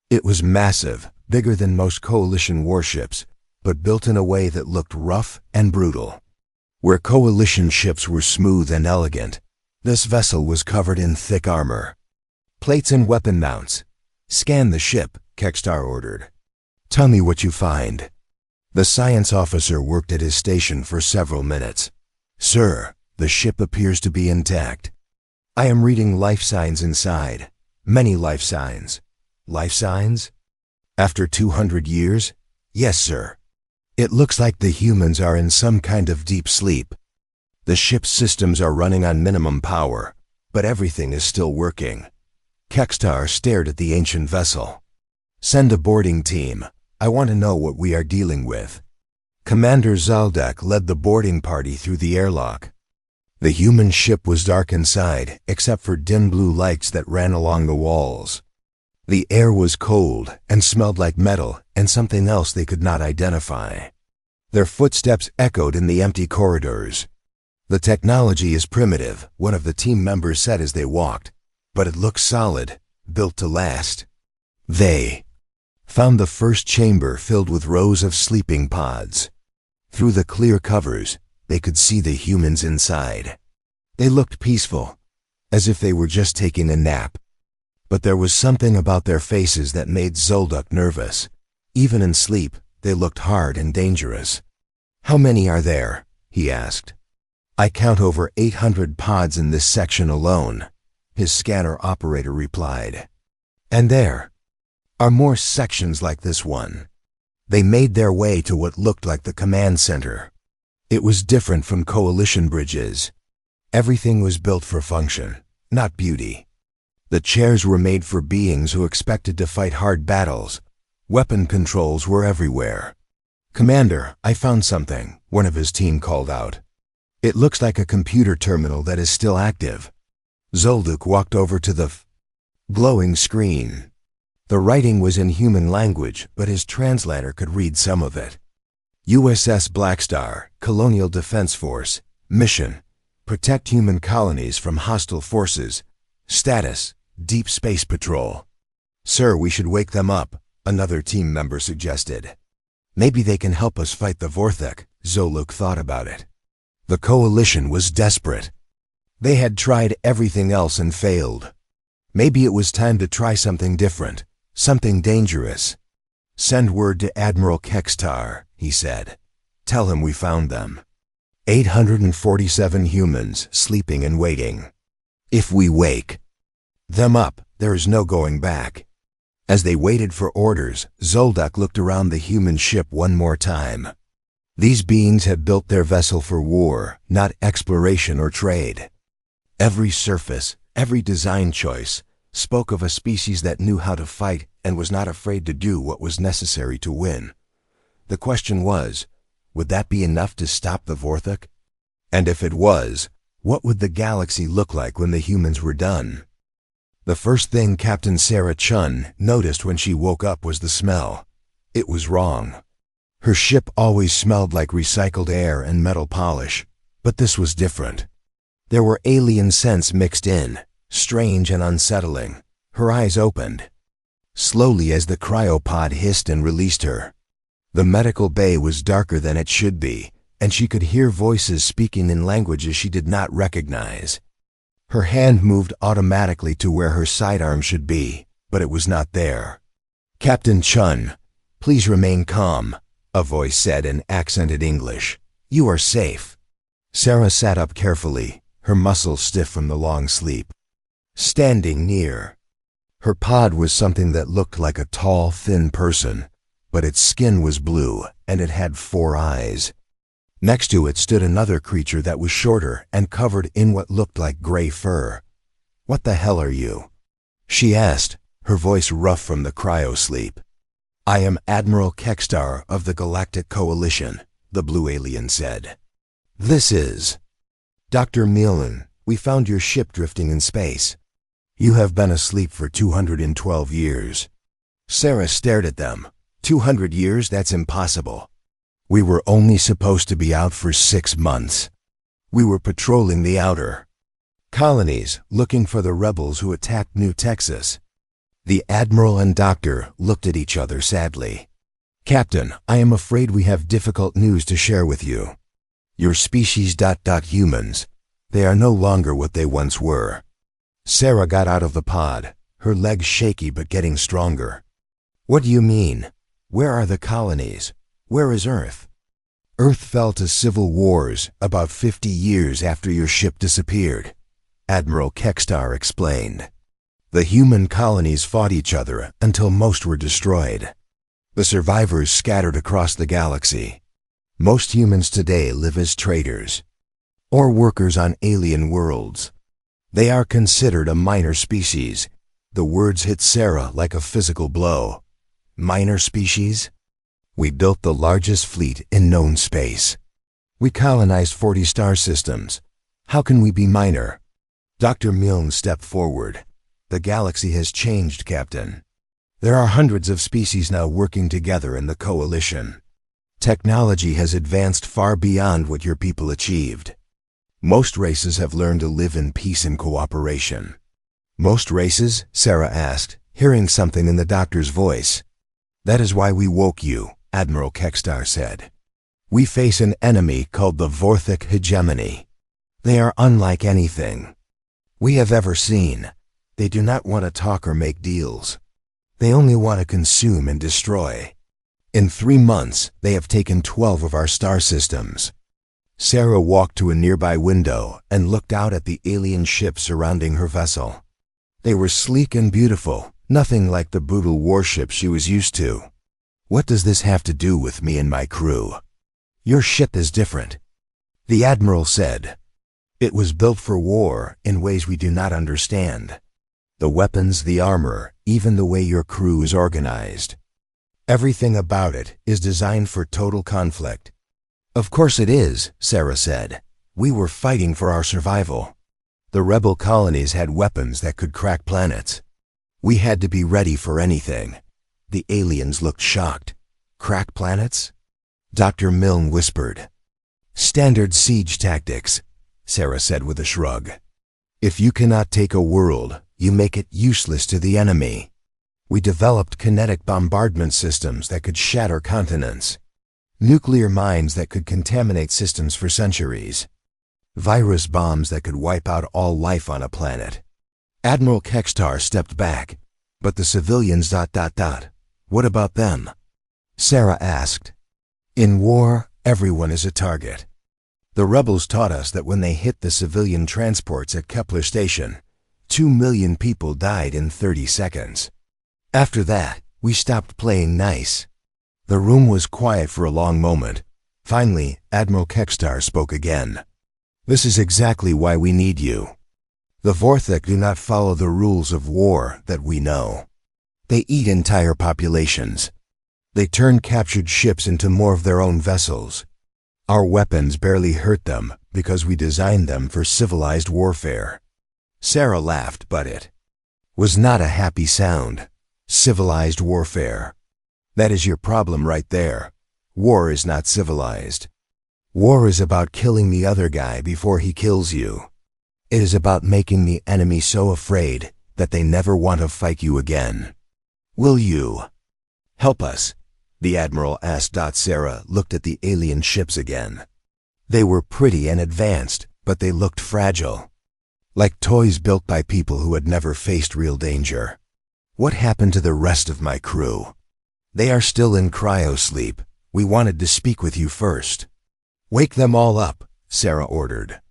It was massive, bigger than most Coalition warships, but built in a way that looked rough and brutal. Where Coalition ships were smooth and elegant, this vessel was covered in thick armor. Plates and weapon mounts. Scan the ship, Kekstar ordered. Tell me what you find. The science officer worked at his station for several minutes. Sir, the ship appears to be intact. I am reading life signs inside. Many life signs. Life signs? After 200 years? Yes, sir. It looks like the humans are in some kind of deep sleep. The ship's systems are running on minimum power, but everything is still working. Kekstar stared at the ancient vessel. Send a boarding team. I want to know what we are dealing with. Commander Zaldek led the boarding party through the airlock. The human ship was dark inside, except for dim blue lights that ran along the walls. The air was cold and smelled like metal and something else they could not identify. Their footsteps echoed in the empty corridors. The technology is primitive, one of the team members said as they walked, but it looks solid, built to last. They found the first chamber filled with rows of sleeping pods. Through the clear covers, they could see the humans inside. They looked peaceful, as if they were just taking a nap. But there was something about their faces that made Zoldyck nervous. Even in sleep, they looked hard and dangerous. How many are there? He asked. I count over 800 pods in this section alone, his scanner operator replied. And there are more sections like this one. They made their way to what looked like the command center. It was different from Coalition bridges. Everything was built for function, not beauty. The chairs were made for beings who expected to fight hard battles. Weapon controls were everywhere. Commander, I found something, one of his team called out. It looks like a computer terminal that is still active. Zoldyck walked over to the glowing screen. The writing was in human language, but his translator could read some of it. USS Blackstar, Colonial Defense Force, mission, protect human colonies from hostile forces, status, deep space patrol. Sir, we should wake them up, another team member suggested. Maybe they can help us fight the Vorthik, Zoldyck thought about it. The Coalition was desperate. They had tried everything else and failed. Maybe it was time to try something different, something dangerous. Send word to Admiral Kekstar, he said. Tell him we found them. 847 humans sleeping and waiting. If we wake them up, there is no going back. As they waited for orders, Zoldyck looked around the human ship one more time. These beings had built their vessel for war, not exploration or trade. Every surface, every design choice, spoke of a species that knew how to fight and was not afraid to do what was necessary to win. The question was, would that be enough to stop the Vorthik? And if it was, what would the galaxy look like when the humans were done? The first thing Captain Sarah Chun noticed when she woke up was the smell. It was wrong. Her ship always smelled like recycled air and metal polish, but this was different. There were alien scents mixed in, strange and unsettling. Her eyes opened, slowly as the cryopod hissed and released her. The medical bay was darker than it should be, and she could hear voices speaking in languages she did not recognize. Her hand moved automatically to where her sidearm should be, but it was not there. "Captain Chun, please remain calm," a voice said in accented English. "You are safe." Sarah sat up carefully, her muscles stiff from the long sleep. Standing near. Her pod was something that looked like a tall, thin person, but its skin was blue and it had 4 eyes. Next to it stood another creature that was shorter and covered in what looked like gray fur. "What the hell are you?" she asked, her voice rough from the cryo-sleep. "I am Admiral Kekstar of the Galactic Coalition," the blue alien said. "This is Dr. Millen. We found your ship drifting in space. You have been asleep for 212 years. Sarah stared at them. 200 years? That's impossible. We were only supposed to be out for 6 months. We were patrolling the outer colonies, looking for the rebels who attacked New Texas. The Admiral and Doctor looked at each other sadly. "Captain, I am afraid we have difficult news to share with you. Your species ... humans. They are no longer what they once were." Sarah got out of the pod, her legs shaky but getting stronger. "What do you mean? Where are the colonies? Where is Earth?" "Earth fell to civil wars about 50 years after your ship disappeared," Admiral Kekstar explained. "The human colonies fought each other until most were destroyed. The survivors scattered across the galaxy. Most humans today live as traders or workers on alien worlds. They are considered a minor species." The words hit Sarah like a physical blow. "Minor species? We built the largest fleet in known space. We colonized 40 star systems. How can we be minor?" Dr. Milne stepped forward. "The galaxy has changed, Captain. There are hundreds of species now working together in the coalition. Technology has advanced far beyond what your people achieved. Most races have learned to live in peace and cooperation." "Most races?" Sarah asked, hearing something in the doctor's voice. "That is why we woke you," Admiral Kekstar said. "We face an enemy called the Vorthic hegemony. They are unlike anything we have ever seen. They do not want to talk or make deals. They only want to consume and destroy. In 3 months, they have taken 12 of our star systems." Sarah walked to a nearby window and looked out at the alien ships surrounding her vessel. They were sleek and beautiful, nothing like the brutal warships she was used to. "What does this have to do with me and my crew?" "Your ship is different," the Admiral said. "It was built for war in ways we do not understand. The weapons, the armor, even the way your crew is organized. Everything about it is designed for total conflict." "Of course it is," Sarah said. "We were fighting for our survival. The rebel colonies had weapons that could crack planets. We had to be ready for anything." The aliens looked shocked. "Crack planets?" Dr. Milne whispered. "Standard siege tactics," Sarah said with a shrug. "If you cannot take a world, you make it useless to the enemy. We developed kinetic bombardment systems that could shatter continents. Nuclear mines that could contaminate systems for centuries. Virus bombs that could wipe out all life on a planet." Admiral Kekstar stepped back. "But the civilians ... What about them?" Sarah asked. "In war, everyone is a target. The rebels taught us that when they hit the civilian transports at Kepler Station, 2 million people died in 30 seconds. After that, we stopped playing nice." The room was quiet for a long moment. Finally, Admiral Kekstar spoke again. "This is exactly why we need you. The Vorthic do not follow the rules of war that we know. They eat entire populations. They turn captured ships into more of their own vessels. Our weapons barely hurt them because we designed them for civilized warfare." Sarah laughed, but it was not a happy sound. Civilized warfare. That is your problem right there. War is not civilized. War is about killing the other guy before he kills you. It is about making the enemy so afraid that they never want to fight you again. Will you help us? The Admiral asked. Sarah looked at the alien ships again. They were pretty and advanced, but they looked fragile. Like toys built by people who had never faced real danger. What happened to the rest of my crew? They are still in cryosleep. We wanted to speak with you first. Wake them all up, Sarah ordered.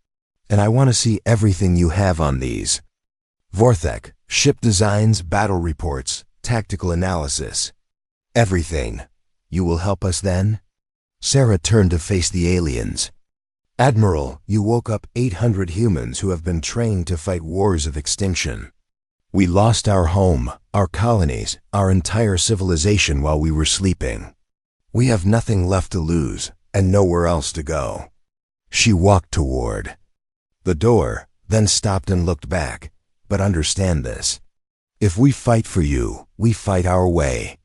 And I want to see everything you have on these. Vorthek, ship designs, battle reports, tactical analysis. Everything. You will help us then? Sarah turned to face the aliens. Admiral, you woke up 800 humans who have been trained to fight wars of extinction. We lost our home, our colonies, our entire civilization while we were sleeping. We have nothing left to lose, and nowhere else to go. She walked toward the door, then stopped and looked back. But understand this. If we fight for you, we fight our way.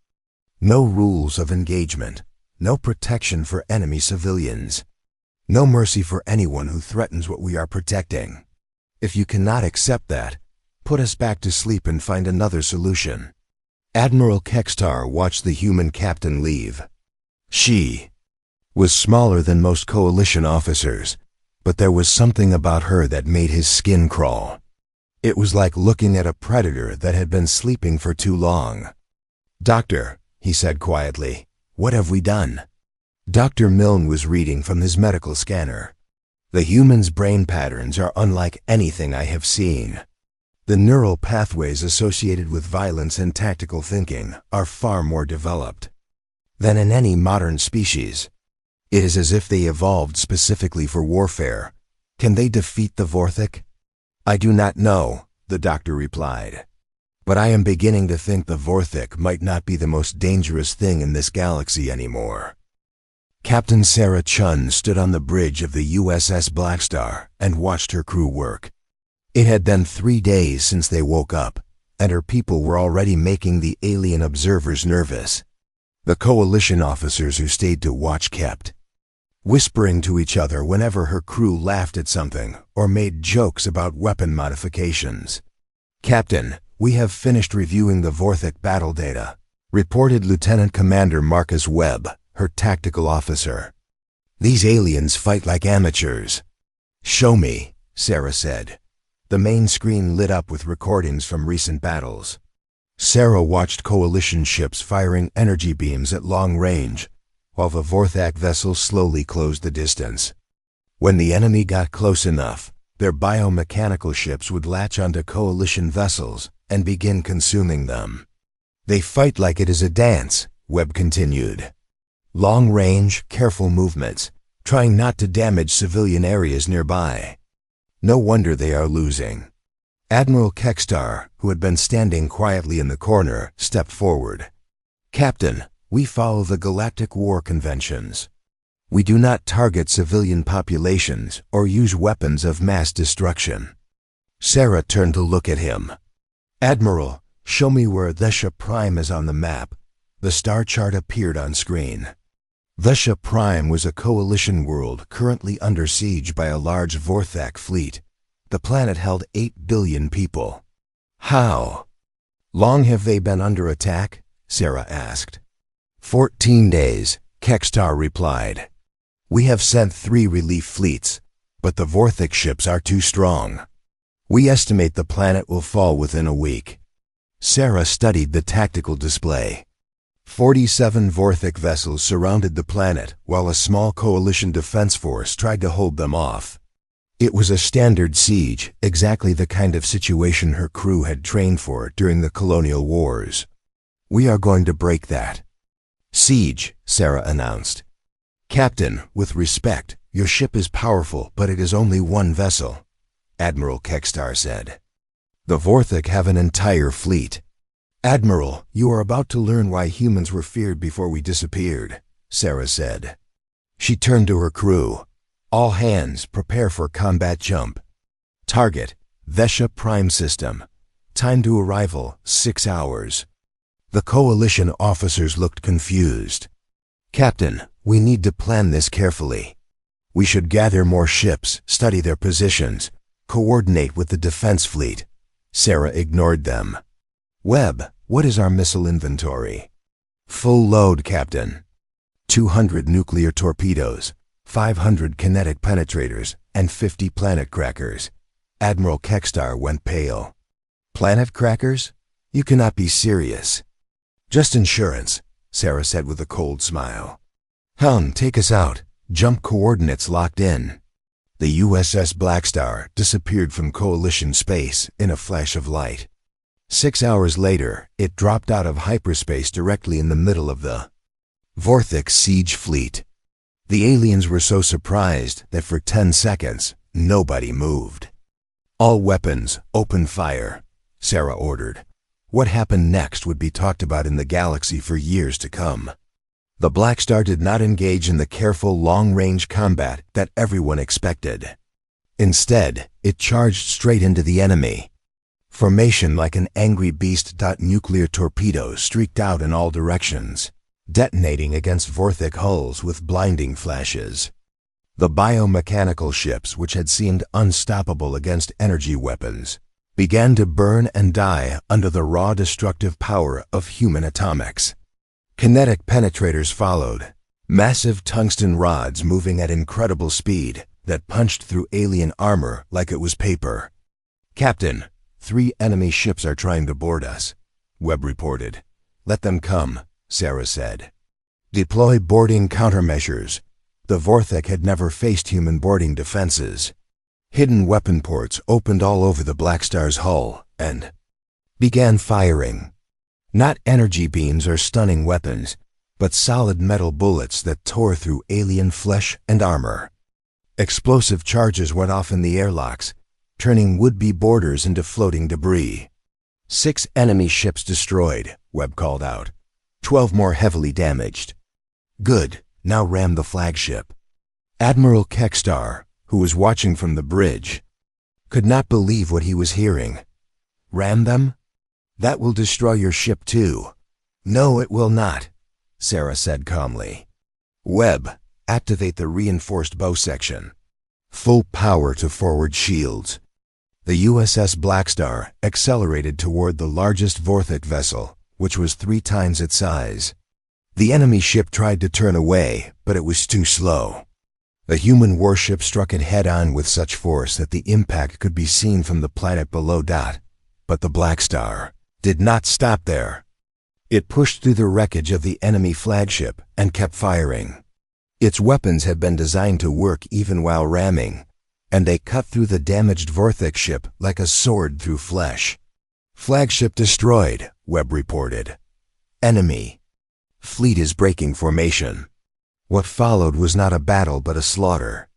No rules of engagement, no protection for enemy civilians. No mercy for anyone who threatens what we are protecting. If you cannot accept that, put us back to sleep and find another solution. Admiral Kekstar watched the human captain leave. She was smaller than most coalition officers, but there was something about her that made his skin crawl. It was like looking at a predator that had been sleeping for too long. Doctor, he said quietly, what have we done? Dr. Milne was reading from his medical scanner. The human's brain patterns are unlike anything I have seen. The neural pathways associated with violence and tactical thinking are far more developed than in any modern species. It is as if they evolved specifically for warfare. Can they defeat the Vorthek? I do not know, the doctor replied. But I am beginning to think the Vorthek might not be the most dangerous thing in this galaxy anymore. Captain Sarah Chun stood on the bridge of the USS Blackstar and watched her crew work. It had been 3 days since they woke up, and her people were already making the alien observers nervous. The coalition officers who stayed to watch kept whispering to each other whenever her crew laughed at something or made jokes about weapon modifications. Captain, we have finished reviewing the Vorthek battle data, reported Lieutenant Commander Marcus Webb, her tactical officer. These aliens fight like amateurs. Show me, Sarah said. The main screen lit up with recordings from recent battles. Sarah watched coalition ships firing energy beams at long range, while the Vorthak vessels slowly closed the distance. When the enemy got close enough, their biomechanical ships would latch onto coalition vessels and begin consuming them. They fight like it is a dance, Webb continued. Long range, careful movements, trying not to damage civilian areas nearby. No wonder they are losing. Admiral Kekstar, who had been standing quietly in the corner, stepped forward. Captain, we follow the Galactic War Conventions. We do not target civilian populations or use weapons of mass destruction. Sarah turned to look at him. Admiral, show me where Vesha Prime is on the map. The star chart appeared on screen. Vesha Prime was a coalition world currently under siege by a large Vorthak fleet. The planet held 8 billion people. How long have they been under attack? Sarah asked. 14 days, Kekstar replied. We have sent 3 relief fleets, but the Vorthak ships are too strong. We estimate the planet will fall within a week. Sarah studied the tactical display. 47 Vorthak vessels surrounded the planet while a small coalition defense force tried to hold them off. It was a standard siege, exactly the kind of situation her crew had trained for during the colonial wars. We are going to break that siege, Sarah announced. Captain, with respect, your ship is powerful, but it is only one vessel, Admiral Kekstar said. The Vorthak have an entire fleet. Admiral, you are about to learn why humans were feared before we disappeared, Sarah said. She turned to her crew. All hands, prepare for combat jump. Target, Vesha Prime System. Time to arrival, 6 hours. The coalition officers looked confused. Captain, we need to plan this carefully. We should gather more ships, study their positions, coordinate with the defense fleet. Sarah ignored them. Webb, what is our missile inventory? Full load, Captain. 200 nuclear torpedoes, 500 kinetic penetrators, and 50 planet crackers. Admiral Kekstar went pale. Planet crackers? You cannot be serious. Just insurance, Sarah said with a cold smile. Helm, take us out. Jump coordinates locked in. The USS Blackstar disappeared from Coalition space in a flash of light. 6 hours later, it dropped out of hyperspace directly in the middle of the Vorthik siege fleet. The aliens were so surprised that for 10 seconds, nobody moved. All weapons, open fire, Sarah ordered. What happened next would be talked about in the galaxy for years to come. The Blackstar did not engage in the careful long-range combat that everyone expected. Instead, it charged straight into the enemy. Formation like an angry beast. Nuclear torpedoes streaked out in all directions, detonating against Vorthik hulls with blinding flashes. The biomechanical ships, which had seemed unstoppable against energy weapons, began to burn and die under the raw destructive power of human atomics. Kinetic penetrators followed, massive tungsten rods moving at incredible speed that punched through alien armor like it was paper. Captain, 3 enemy ships are trying to board us, Webb reported. Let them come, Sarah said. Deploy boarding countermeasures. The Vorthik had never faced human boarding defenses. Hidden weapon ports opened all over the Blackstar's hull and began firing. Not energy beams or stunning weapons, but solid metal bullets that tore through alien flesh and armor. Explosive charges went off in the airlocks, turning would-be boarders into floating debris. 6 enemy ships destroyed, Webb called out. 12 more heavily damaged. Good, now ram the flagship. Admiral Kekstar, who was watching from the bridge, could not believe what he was hearing. Ram them? That will destroy your ship too. No, it will not, Sarah said calmly. Webb, activate the reinforced bow section. Full power to forward shields. The USS Blackstar accelerated toward the largest Vorthik vessel, which was 3 times its size. The enemy ship tried to turn away, but it was too slow. The human warship struck it head-on with such force that the impact could be seen from the planet below. But the Blackstar did not stop there. It pushed through the wreckage of the enemy flagship and kept firing. Its weapons had been designed to work even while ramming, and they cut through the damaged Vorthik ship like a sword through flesh. Flagship destroyed, Webb reported. Enemy fleet is breaking formation. What followed was not a battle but a slaughter.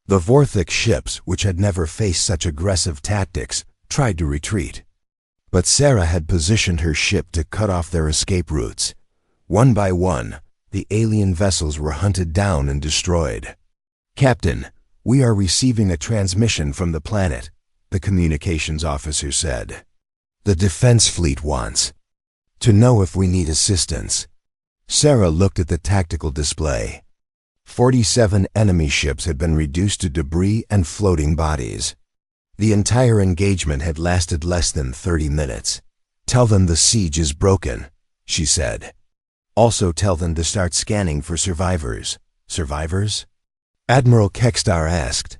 The Vorthik ships, which had never faced such aggressive tactics, tried to retreat. But Sarah had positioned her ship to cut off their escape routes. One by one, the alien vessels were hunted down and destroyed. Captain, we are receiving a transmission from the planet, the communications officer said. The defense fleet wants to know if we need assistance. Sarah looked at the tactical display. 47 enemy ships had been reduced to debris and floating bodies. The entire engagement had lasted less than 30 minutes. Tell them the siege is broken, she said. Also tell them to start scanning for survivors. Survivors? Admiral Kekstar asked.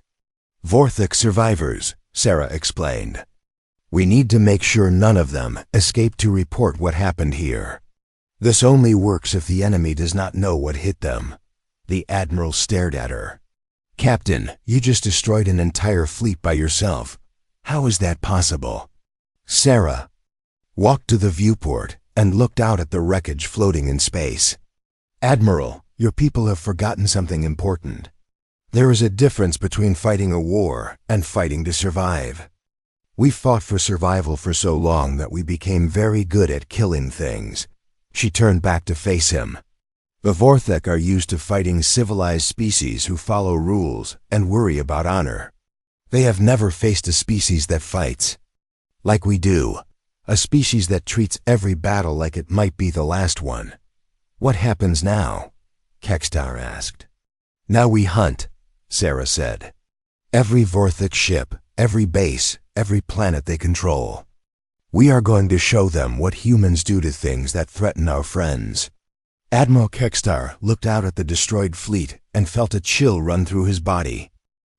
Vorthik survivors, Sarah explained. We need to make sure none of them escape to report what happened here. This only works if the enemy does not know what hit them. The Admiral stared at her. Captain, you just destroyed an entire fleet by yourself. How is that possible? Sarah walked to the viewport and looked out at the wreckage floating in space. Admiral, your people have forgotten something important. There is a difference between fighting a war and fighting to survive. We fought for survival for so long that we became very good at killing things. She turned back to face him. The Vorthik are used to fighting civilized species who follow rules and worry about honor. They have never faced a species that fights like we do, a species that treats every battle like it might be the last one. What happens now? Kekstar asked. Now we hunt, Sarah said. Every Vorthik ship, every base, every planet they control. We are going to show them what humans do to things that threaten our friends. Admiral Kekstar looked out at the destroyed fleet and felt a chill run through his body.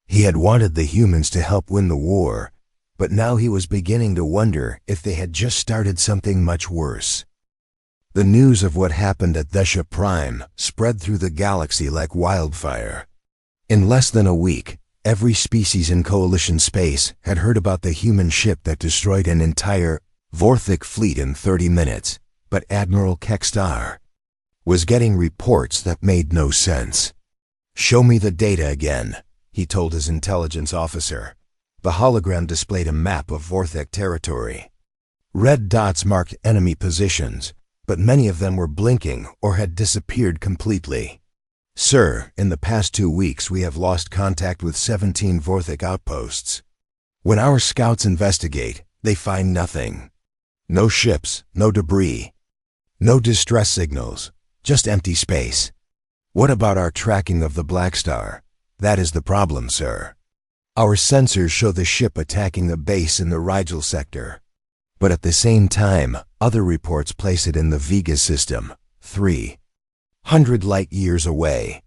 He had wanted the humans to help win the war, but now he was beginning to wonder if they had just started something much worse. The news of what happened at Thesha Prime spread through the galaxy like wildfire. In less than a week, every species in Coalition space had heard about the human ship that destroyed an entire Vorthik fleet in 30 minutes, but Admiral Kekstar was getting reports that made no sense. "Show me the data again," he told his intelligence officer. The hologram displayed a map of Vorthik territory. Red dots marked enemy positions, but many of them were blinking or had disappeared completely. "Sir, in the past 2 weeks we have lost contact with 17 Vorthik outposts. When our scouts investigate, they find nothing. No ships, no debris, no distress signals, just empty space. What about our tracking of the Black Star? That is the problem, sir. Our sensors show the ship attacking the base in the Rigel sector, but at the same time, other reports place it in the Vega system, 300 light-years away.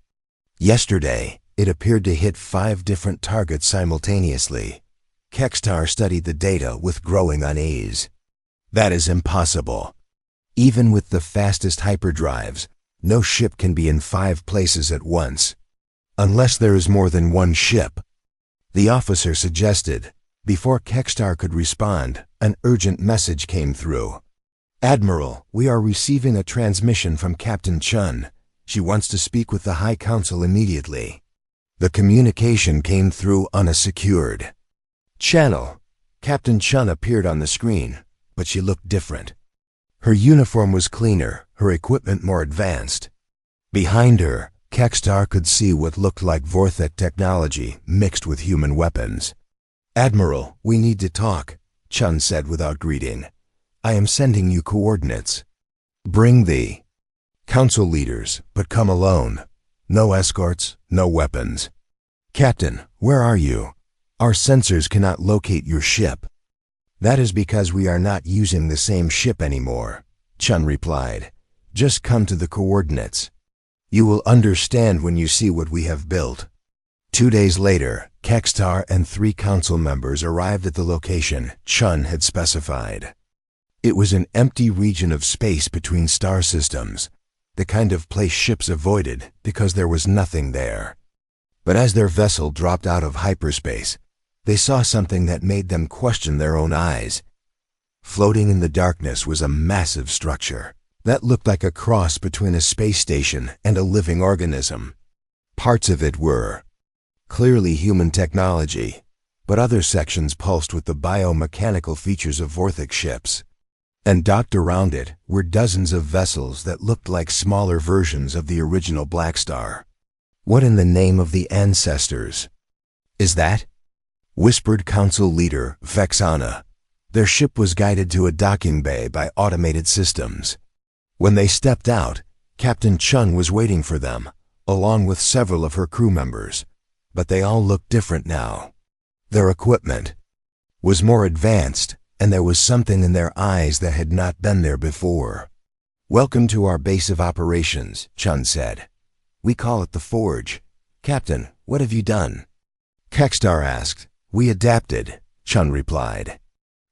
Yesterday, it appeared to hit 5 different targets simultaneously." Kekstar studied the data with growing unease. "That is impossible. Even with the fastest hyperdrives, no ship can be in 5 places at once, unless there is more than one ship," the officer suggested. Before Kekstar could respond, an urgent message came through. "Admiral, we are receiving a transmission from Captain Chun. She wants to speak with the High Council immediately." The communication came through on a secured channel. Captain Chun appeared on the screen, but she looked different. Her uniform was cleaner, her equipment more advanced. Behind her, Kekstar could see what looked like Vorthik technology mixed with human weapons. "Admiral, we need to talk," Chun said without greeting. "I am sending you coordinates. Bring the council leaders, but come alone. No escorts, no weapons." "Captain, where are you? Our sensors cannot locate your ship." "That is because we are not using the same ship anymore," Chun replied. "Just come to the coordinates. You will understand when you see what we have built." 2 days later, Kekstar and 3 council members arrived at the location Chun had specified. It was an empty region of space between star systems, the kind of place ships avoided because there was nothing there. But as their vessel dropped out of hyperspace, they saw something that made them question their own eyes. Floating in the darkness was a massive structure that looked like a cross between a space station and a living organism. Parts of it were clearly human technology, but other sections pulsed with the biomechanical features of Vorthik ships. And docked around it were dozens of vessels that looked like smaller versions of the original Black Star. "What in the name of the ancestors is that?" whispered Council Leader Vexana. Their ship was guided to a docking bay by automated systems. When they stepped out, Captain Chun was waiting for them, along with several of her crew members, but they all looked different now. Their equipment was more advanced, and there was something in their eyes that had not been there before. "Welcome to our base of operations," Chun said. "We call it the Forge. Captain, what have you done?" Kekstar asked. "We adapted," Chun replied.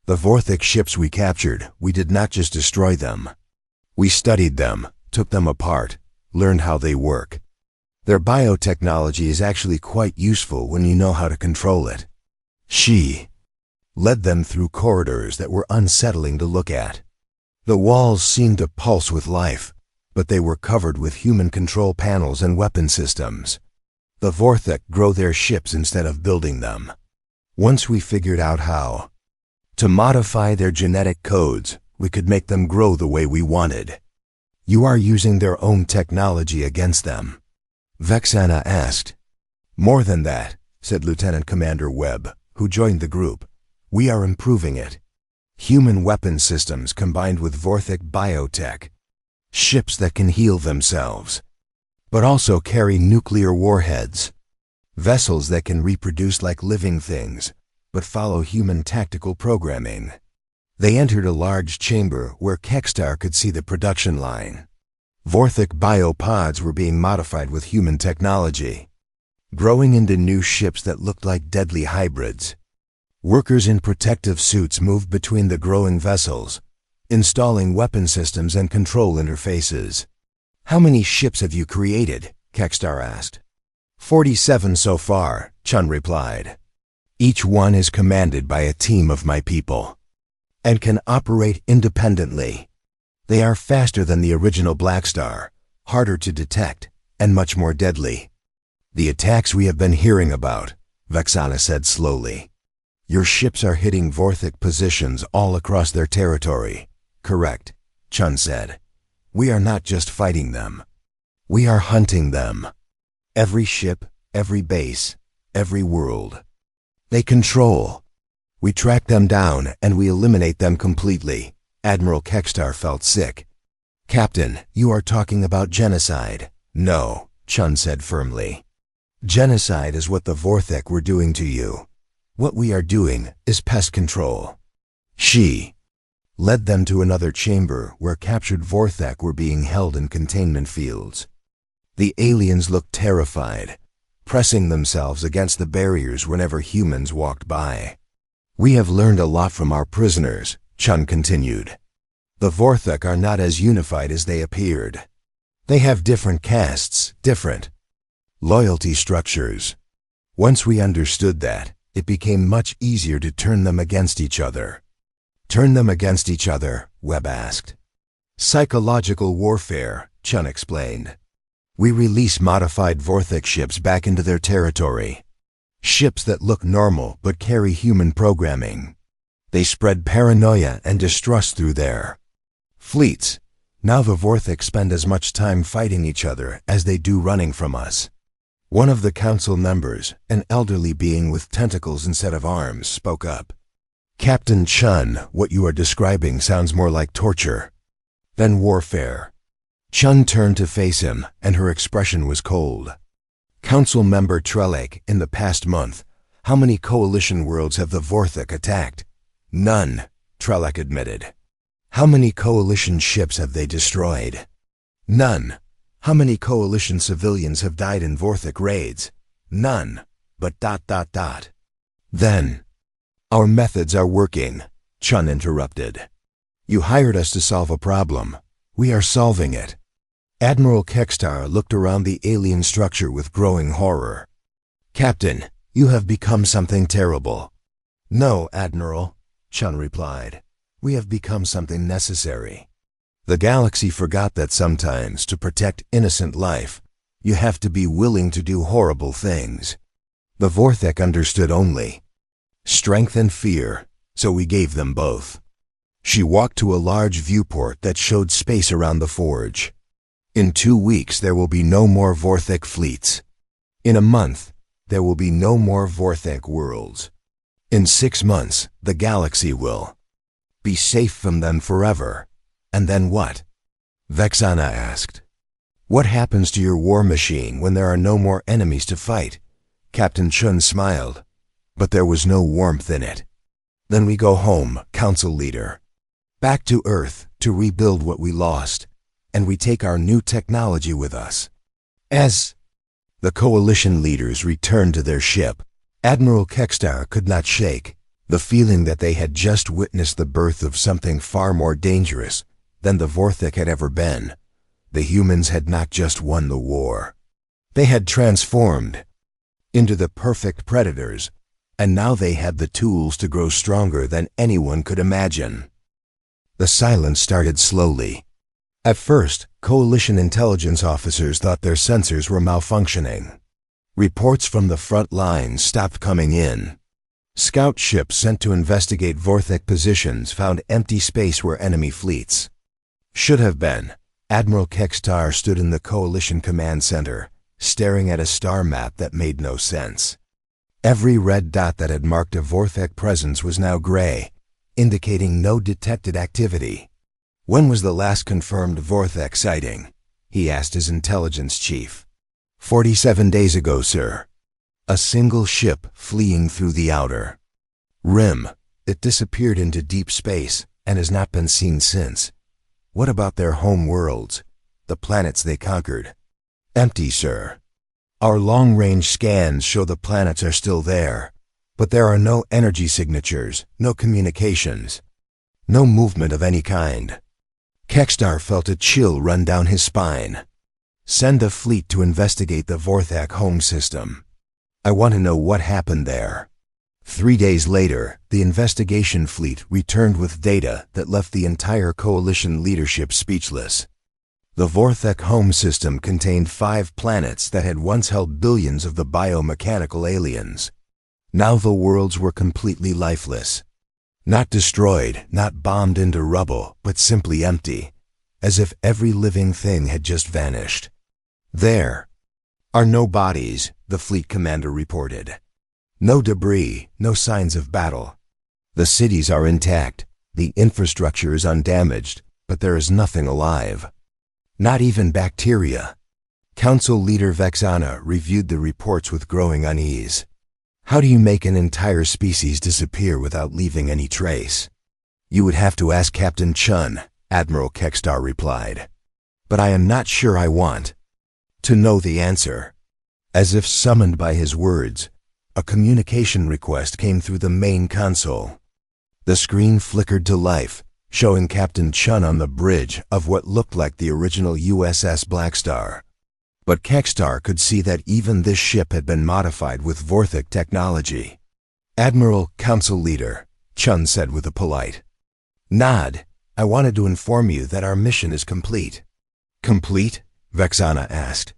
"The Vorthik ships we captured, we did not just destroy them. We studied them, took them apart, learned how they work. Their biotechnology is actually quite useful when you know how to control it." She led them through corridors that were unsettling to look at. The walls seemed to pulse with life, but they were covered with human control panels and weapon systems. The Vorthik grow their ships instead of building them. Once we figured out how to modify their genetic codes, we could make them grow the way we wanted. "You are using their own technology against them?" Vexana asked. "More than that," said Lieutenant Commander Webb, who joined the group. "We are improving it. Human weapon systems combined with Vorthik biotech. Ships that can heal themselves. but also carry nuclear warheads. Vessels that can reproduce like living things, but follow human tactical programming. They entered a large chamber where Kekstar could see the production line. Vorthic biopods were being modified with human technology, growing into new ships that looked like deadly hybrids. Workers in protective suits moved between the growing vessels, installing weapon systems and control interfaces. "How many ships have you created?" Kekstar asked. 47 so far, Chun replied. "Each one is commanded by a team of my people, and can operate independently. They are faster than the original Black Star, harder to detect, and much more deadly." "The attacks we have been hearing about," Vexana said slowly. "Your ships are hitting Vorthic positions all across their territory." "Correct," Chun said. "We are not just fighting them. We are hunting them. Every ship, every base, every world. They control. We track them down and we eliminate them completely." Admiral Kekstar felt sick. "Captain, you are talking about genocide." "No," Chun said firmly. "Genocide is what the Vorthic were doing to you. What we are doing is pest control." She led them to another chamber where captured Vorthic were being held in containment fields. The aliens looked terrified, pressing themselves against the barriers whenever humans walked by. "We have learned a lot from our prisoners," Chun continued. "The Vorthic are not as unified as they appeared. They have different castes, different loyalty structures. Once we understood that, it became much easier to turn them against each other." "Turn them against each other?" Webb asked. "Psychological warfare," Chun explained. "We release modified Vorthic ships back into their territory. Ships that look normal but carry human programming. They spread paranoia and distrust through their fleets. Now the Vorthic spend as much time fighting each other as they do running from us." One of the council members, an elderly being with tentacles instead of arms, spoke up. "Captain Chun, what you are describing sounds more like torture than warfare." Chun turned to face him, and her expression was cold. "Council member Trelek, in the past month, how many coalition worlds have the Vorthic attacked?" "None," Trelek admitted. "How many coalition ships have they destroyed?" "None." "How many coalition civilians have died in Vorthic raids?" "None. But ... Then, our methods are working," Chun interrupted. "You hired us to solve a problem. We are solving it." Admiral Kekstar looked around the alien structure with growing horror. "Captain, you have become something terrible." "No, Admiral," Chun replied. "We have become something necessary. The galaxy forgot that sometimes, to protect innocent life, you have to be willing to do horrible things. The Vorthic understood only strength and fear, so we gave them both." She walked to a large viewport that showed space around the forge. "In 2 weeks there will be no more Vorthic fleets. In a month, there will be no more Vorthic worlds. In 6 months, the galaxy will be safe from them forever. And then what?" Vexana asked. "What happens to your war machine when there are no more enemies to fight?" Captain Chun smiled, but there was no warmth in it. "Then we go home, Council Leader. Back to Earth to rebuild what we lost, and we take our new technology with us." As the coalition leaders returned to their ship, Admiral Kekstar could not shake the feeling that they had just witnessed the birth of something far more dangerous than the Vorthic had ever been. The humans had not just won the war. They had transformed into the perfect predators, and now they had the tools to grow stronger than anyone could imagine. The silence started slowly. At first, coalition intelligence officers thought their sensors were malfunctioning. Reports from the front lines stopped coming in. Scout ships sent to investigate Vorthic positions found empty space where enemy fleets should have been. Admiral Kekstar stood in the Coalition Command Center, staring at a star map that made no sense. Every red dot that had marked a Vorthic presence was now gray, indicating no detected activity. When was the last confirmed Vorthic sighting? he asked his intelligence chief. 47 days ago, sir. A single ship fleeing through the outer rim. It disappeared into deep space and has not been seen since. What about their home worlds, the planets they conquered? Empty, sir. Our long-range scans show the planets are still there, but there are no energy signatures, no communications, no movement of any kind. Kekstar felt a chill run down his spine. Send a fleet to investigate the Vorthak home system. I want to know what happened there. 3 days later, the investigation fleet returned with data that left the entire coalition leadership speechless. The Vorthak home system contained 5 planets that had once held billions of the biomechanical aliens. Now the worlds were completely lifeless. Not destroyed, not bombed into rubble, but simply empty, as if every living thing had just vanished. There are no bodies, the fleet commander reported. No debris, no signs of battle. The cities are intact, the infrastructure is undamaged, but there is nothing alive. Not even bacteria. Council leader Vexana reviewed the reports with growing unease. How do you make an entire species disappear without leaving any trace? You would have to ask Captain Chun, Admiral Kekstar replied. But I am not sure I want to know the answer. As if summoned by his words, a communication request came through the main console. The screen flickered to life, showing Captain Chun on the bridge of what looked like the original USS Blackstar. But Kekstar could see that even this ship had been modified with Vorthak technology. Admiral, Council Leader, Chun said with a polite nod, I wanted to inform you that our mission is complete. Complete? Vexana asked.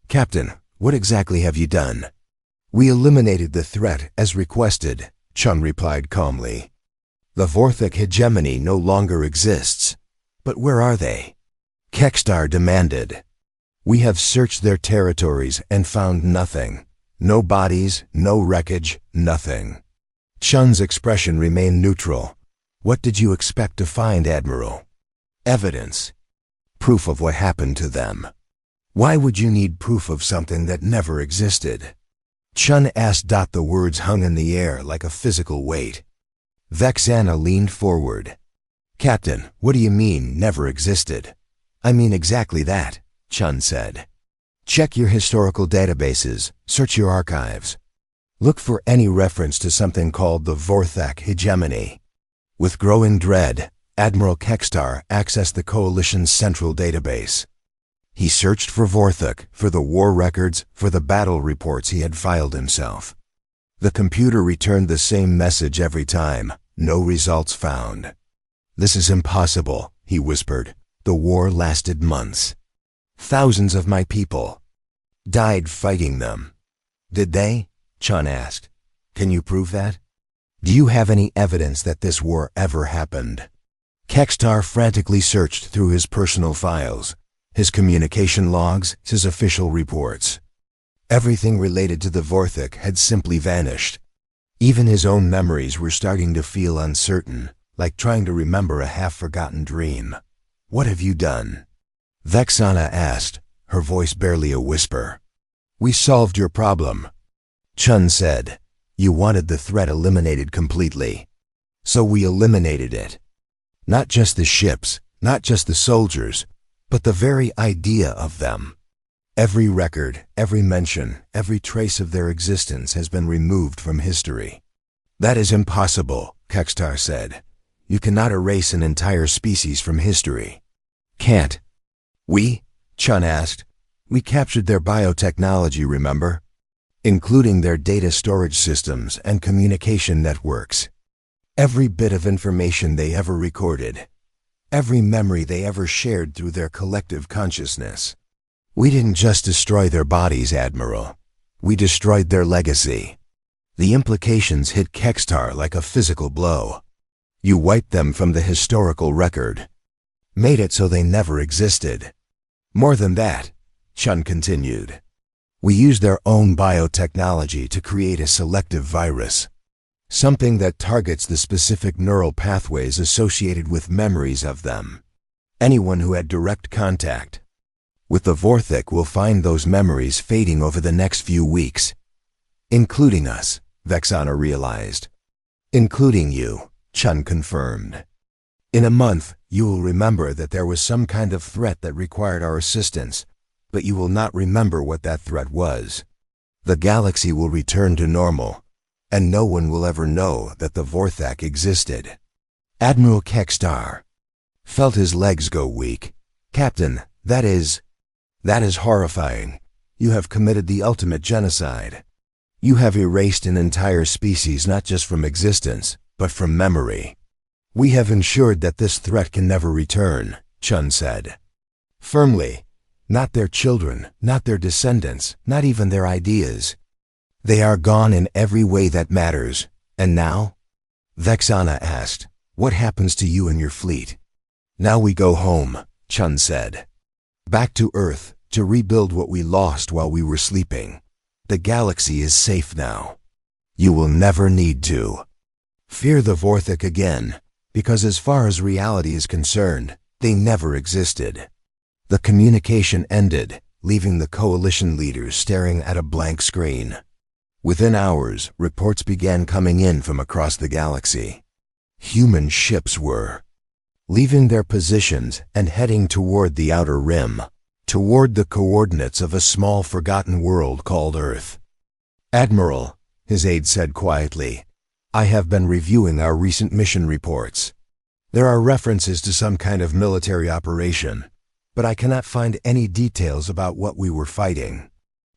Captain, what exactly have you done? We eliminated the threat as requested, Chun replied calmly. The Vorthak hegemony no longer exists. But where are they? Kekstar demanded. We have searched their territories and found nothing. No bodies, no wreckage, nothing. Chun's expression remained neutral. What did you expect to find, Admiral? Evidence. Proof of what happened to them. Why would you need proof of something that never existed? Chun asked. The words hung in the air like a physical weight. Vexana leaned forward. Captain, what do you mean, never existed? I mean exactly that, Chun said. Check your historical databases, search your archives. Look for any reference to something called the Vorthak hegemony. With growing dread, Admiral Kekstar accessed the Coalition's central database. He searched for Vorthak, for the war records, for the battle reports he had filed himself. The computer returned the same message every time, no results found. This is impossible, he whispered. The war lasted months. Thousands of my people died fighting them. Did they? Chun asked. Can you prove that? Do you have any evidence that this war ever happened? Kekstar frantically searched through his personal files, his communication logs, his official reports. Everything related to the Vorthak had simply vanished. Even his own memories were starting to feel uncertain, like trying to remember a half-forgotten dream. What have you done? Vexana asked, her voice barely a whisper. We solved your problem. Chun said, you wanted the threat eliminated completely. So we eliminated it. Not just the ships, not just the soldiers, but the very idea of them. Every record, every mention, every trace of their existence has been removed from history. That is impossible, Kekstar said. You cannot erase an entire species from history. Can't. We? Chun asked. We captured their biotechnology, remember? Including their data storage systems and communication networks. Every bit of information they ever recorded. Every memory they ever shared through their collective consciousness. We didn't just destroy their bodies, Admiral. We destroyed their legacy. The implications hit Kekstar like a physical blow. You wiped them from the historical record. Made it so they never existed. More than that, Chun continued. We used their own biotechnology to create a selective virus. Something that targets the specific neural pathways associated with memories of them. Anyone who had direct contact With the Vorthik, we'll find those memories fading over the next few weeks. Including us, Vexana realized. Including you, Chun confirmed. In a month, you will remember that there was some kind of threat that required our assistance, but you will not remember what that threat was. The galaxy will return to normal, and no one will ever know that the Vorthak existed. Admiral Kekstar felt his legs go weak. Captain, that is horrifying. You have committed the ultimate genocide. You have erased an entire species not just from existence, but from memory. We have ensured that this threat can never return, Chun said. Firmly, not their children, not their descendants, not even their ideas. They are gone in every way that matters. And now? Vexana asked, what happens to you and your fleet? Now we go home, Chun said. Back to Earth, to rebuild what we lost while we were sleeping. The galaxy is safe now. You will never need to fear the Vorthik again, because as far as reality is concerned, they never existed. The communication ended, leaving the coalition leaders staring at a blank screen. Within hours, reports began coming in from across the galaxy. Human ships were leaving their positions and heading toward the outer rim, toward the coordinates of a small forgotten world called Earth. Admiral, his aide said quietly, I have been reviewing our recent mission reports. There are references to some kind of military operation, but I cannot find any details about what we were fighting.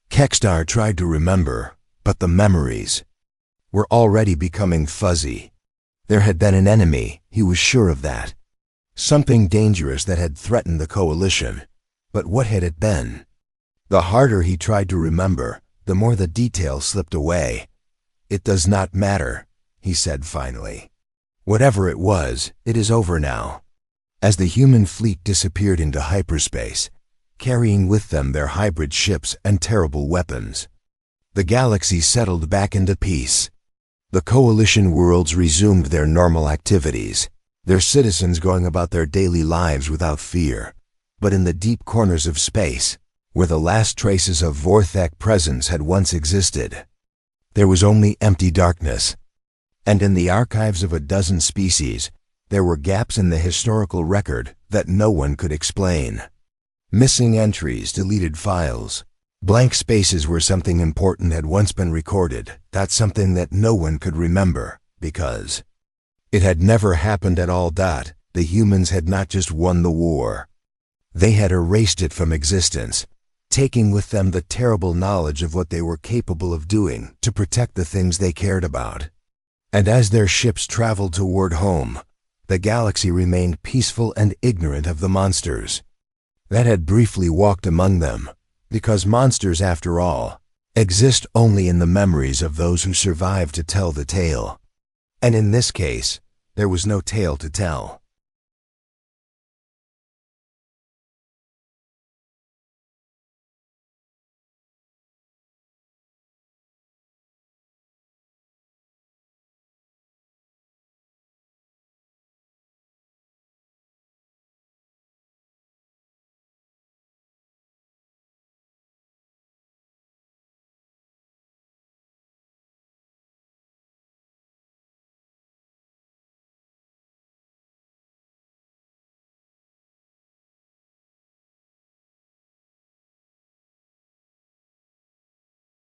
Kekstar tried to remember, but the memories were already becoming fuzzy. There had been an enemy, he was sure of that. Something dangerous that had threatened the coalition. But what had it been? The harder he tried to remember, the more the details slipped away. It does not matter, he said finally. Whatever it was, it is over now. As the human fleet disappeared into hyperspace, carrying with them their hybrid ships and terrible weapons, the galaxy settled back into peace. The coalition worlds resumed their normal activities, their citizens going about their daily lives without fear. But in the deep corners of space, where the last traces of Vorthak presence had once existed, there was only empty darkness. And in the archives of a dozen species, there were gaps in the historical record that no one could explain. Missing entries, deleted files, blank spaces where something important had once been recorded, that's something that no one could remember, because it had never happened at all. The humans had not just won the war. They had erased it from existence, taking with them the terrible knowledge of what they were capable of doing to protect the things they cared about. And as their ships traveled toward home, the galaxy remained peaceful and ignorant of the monsters that had briefly walked among them, because monsters, after all, exist only in the memories of those who survive to tell the tale. And in this case, there was no tale to tell.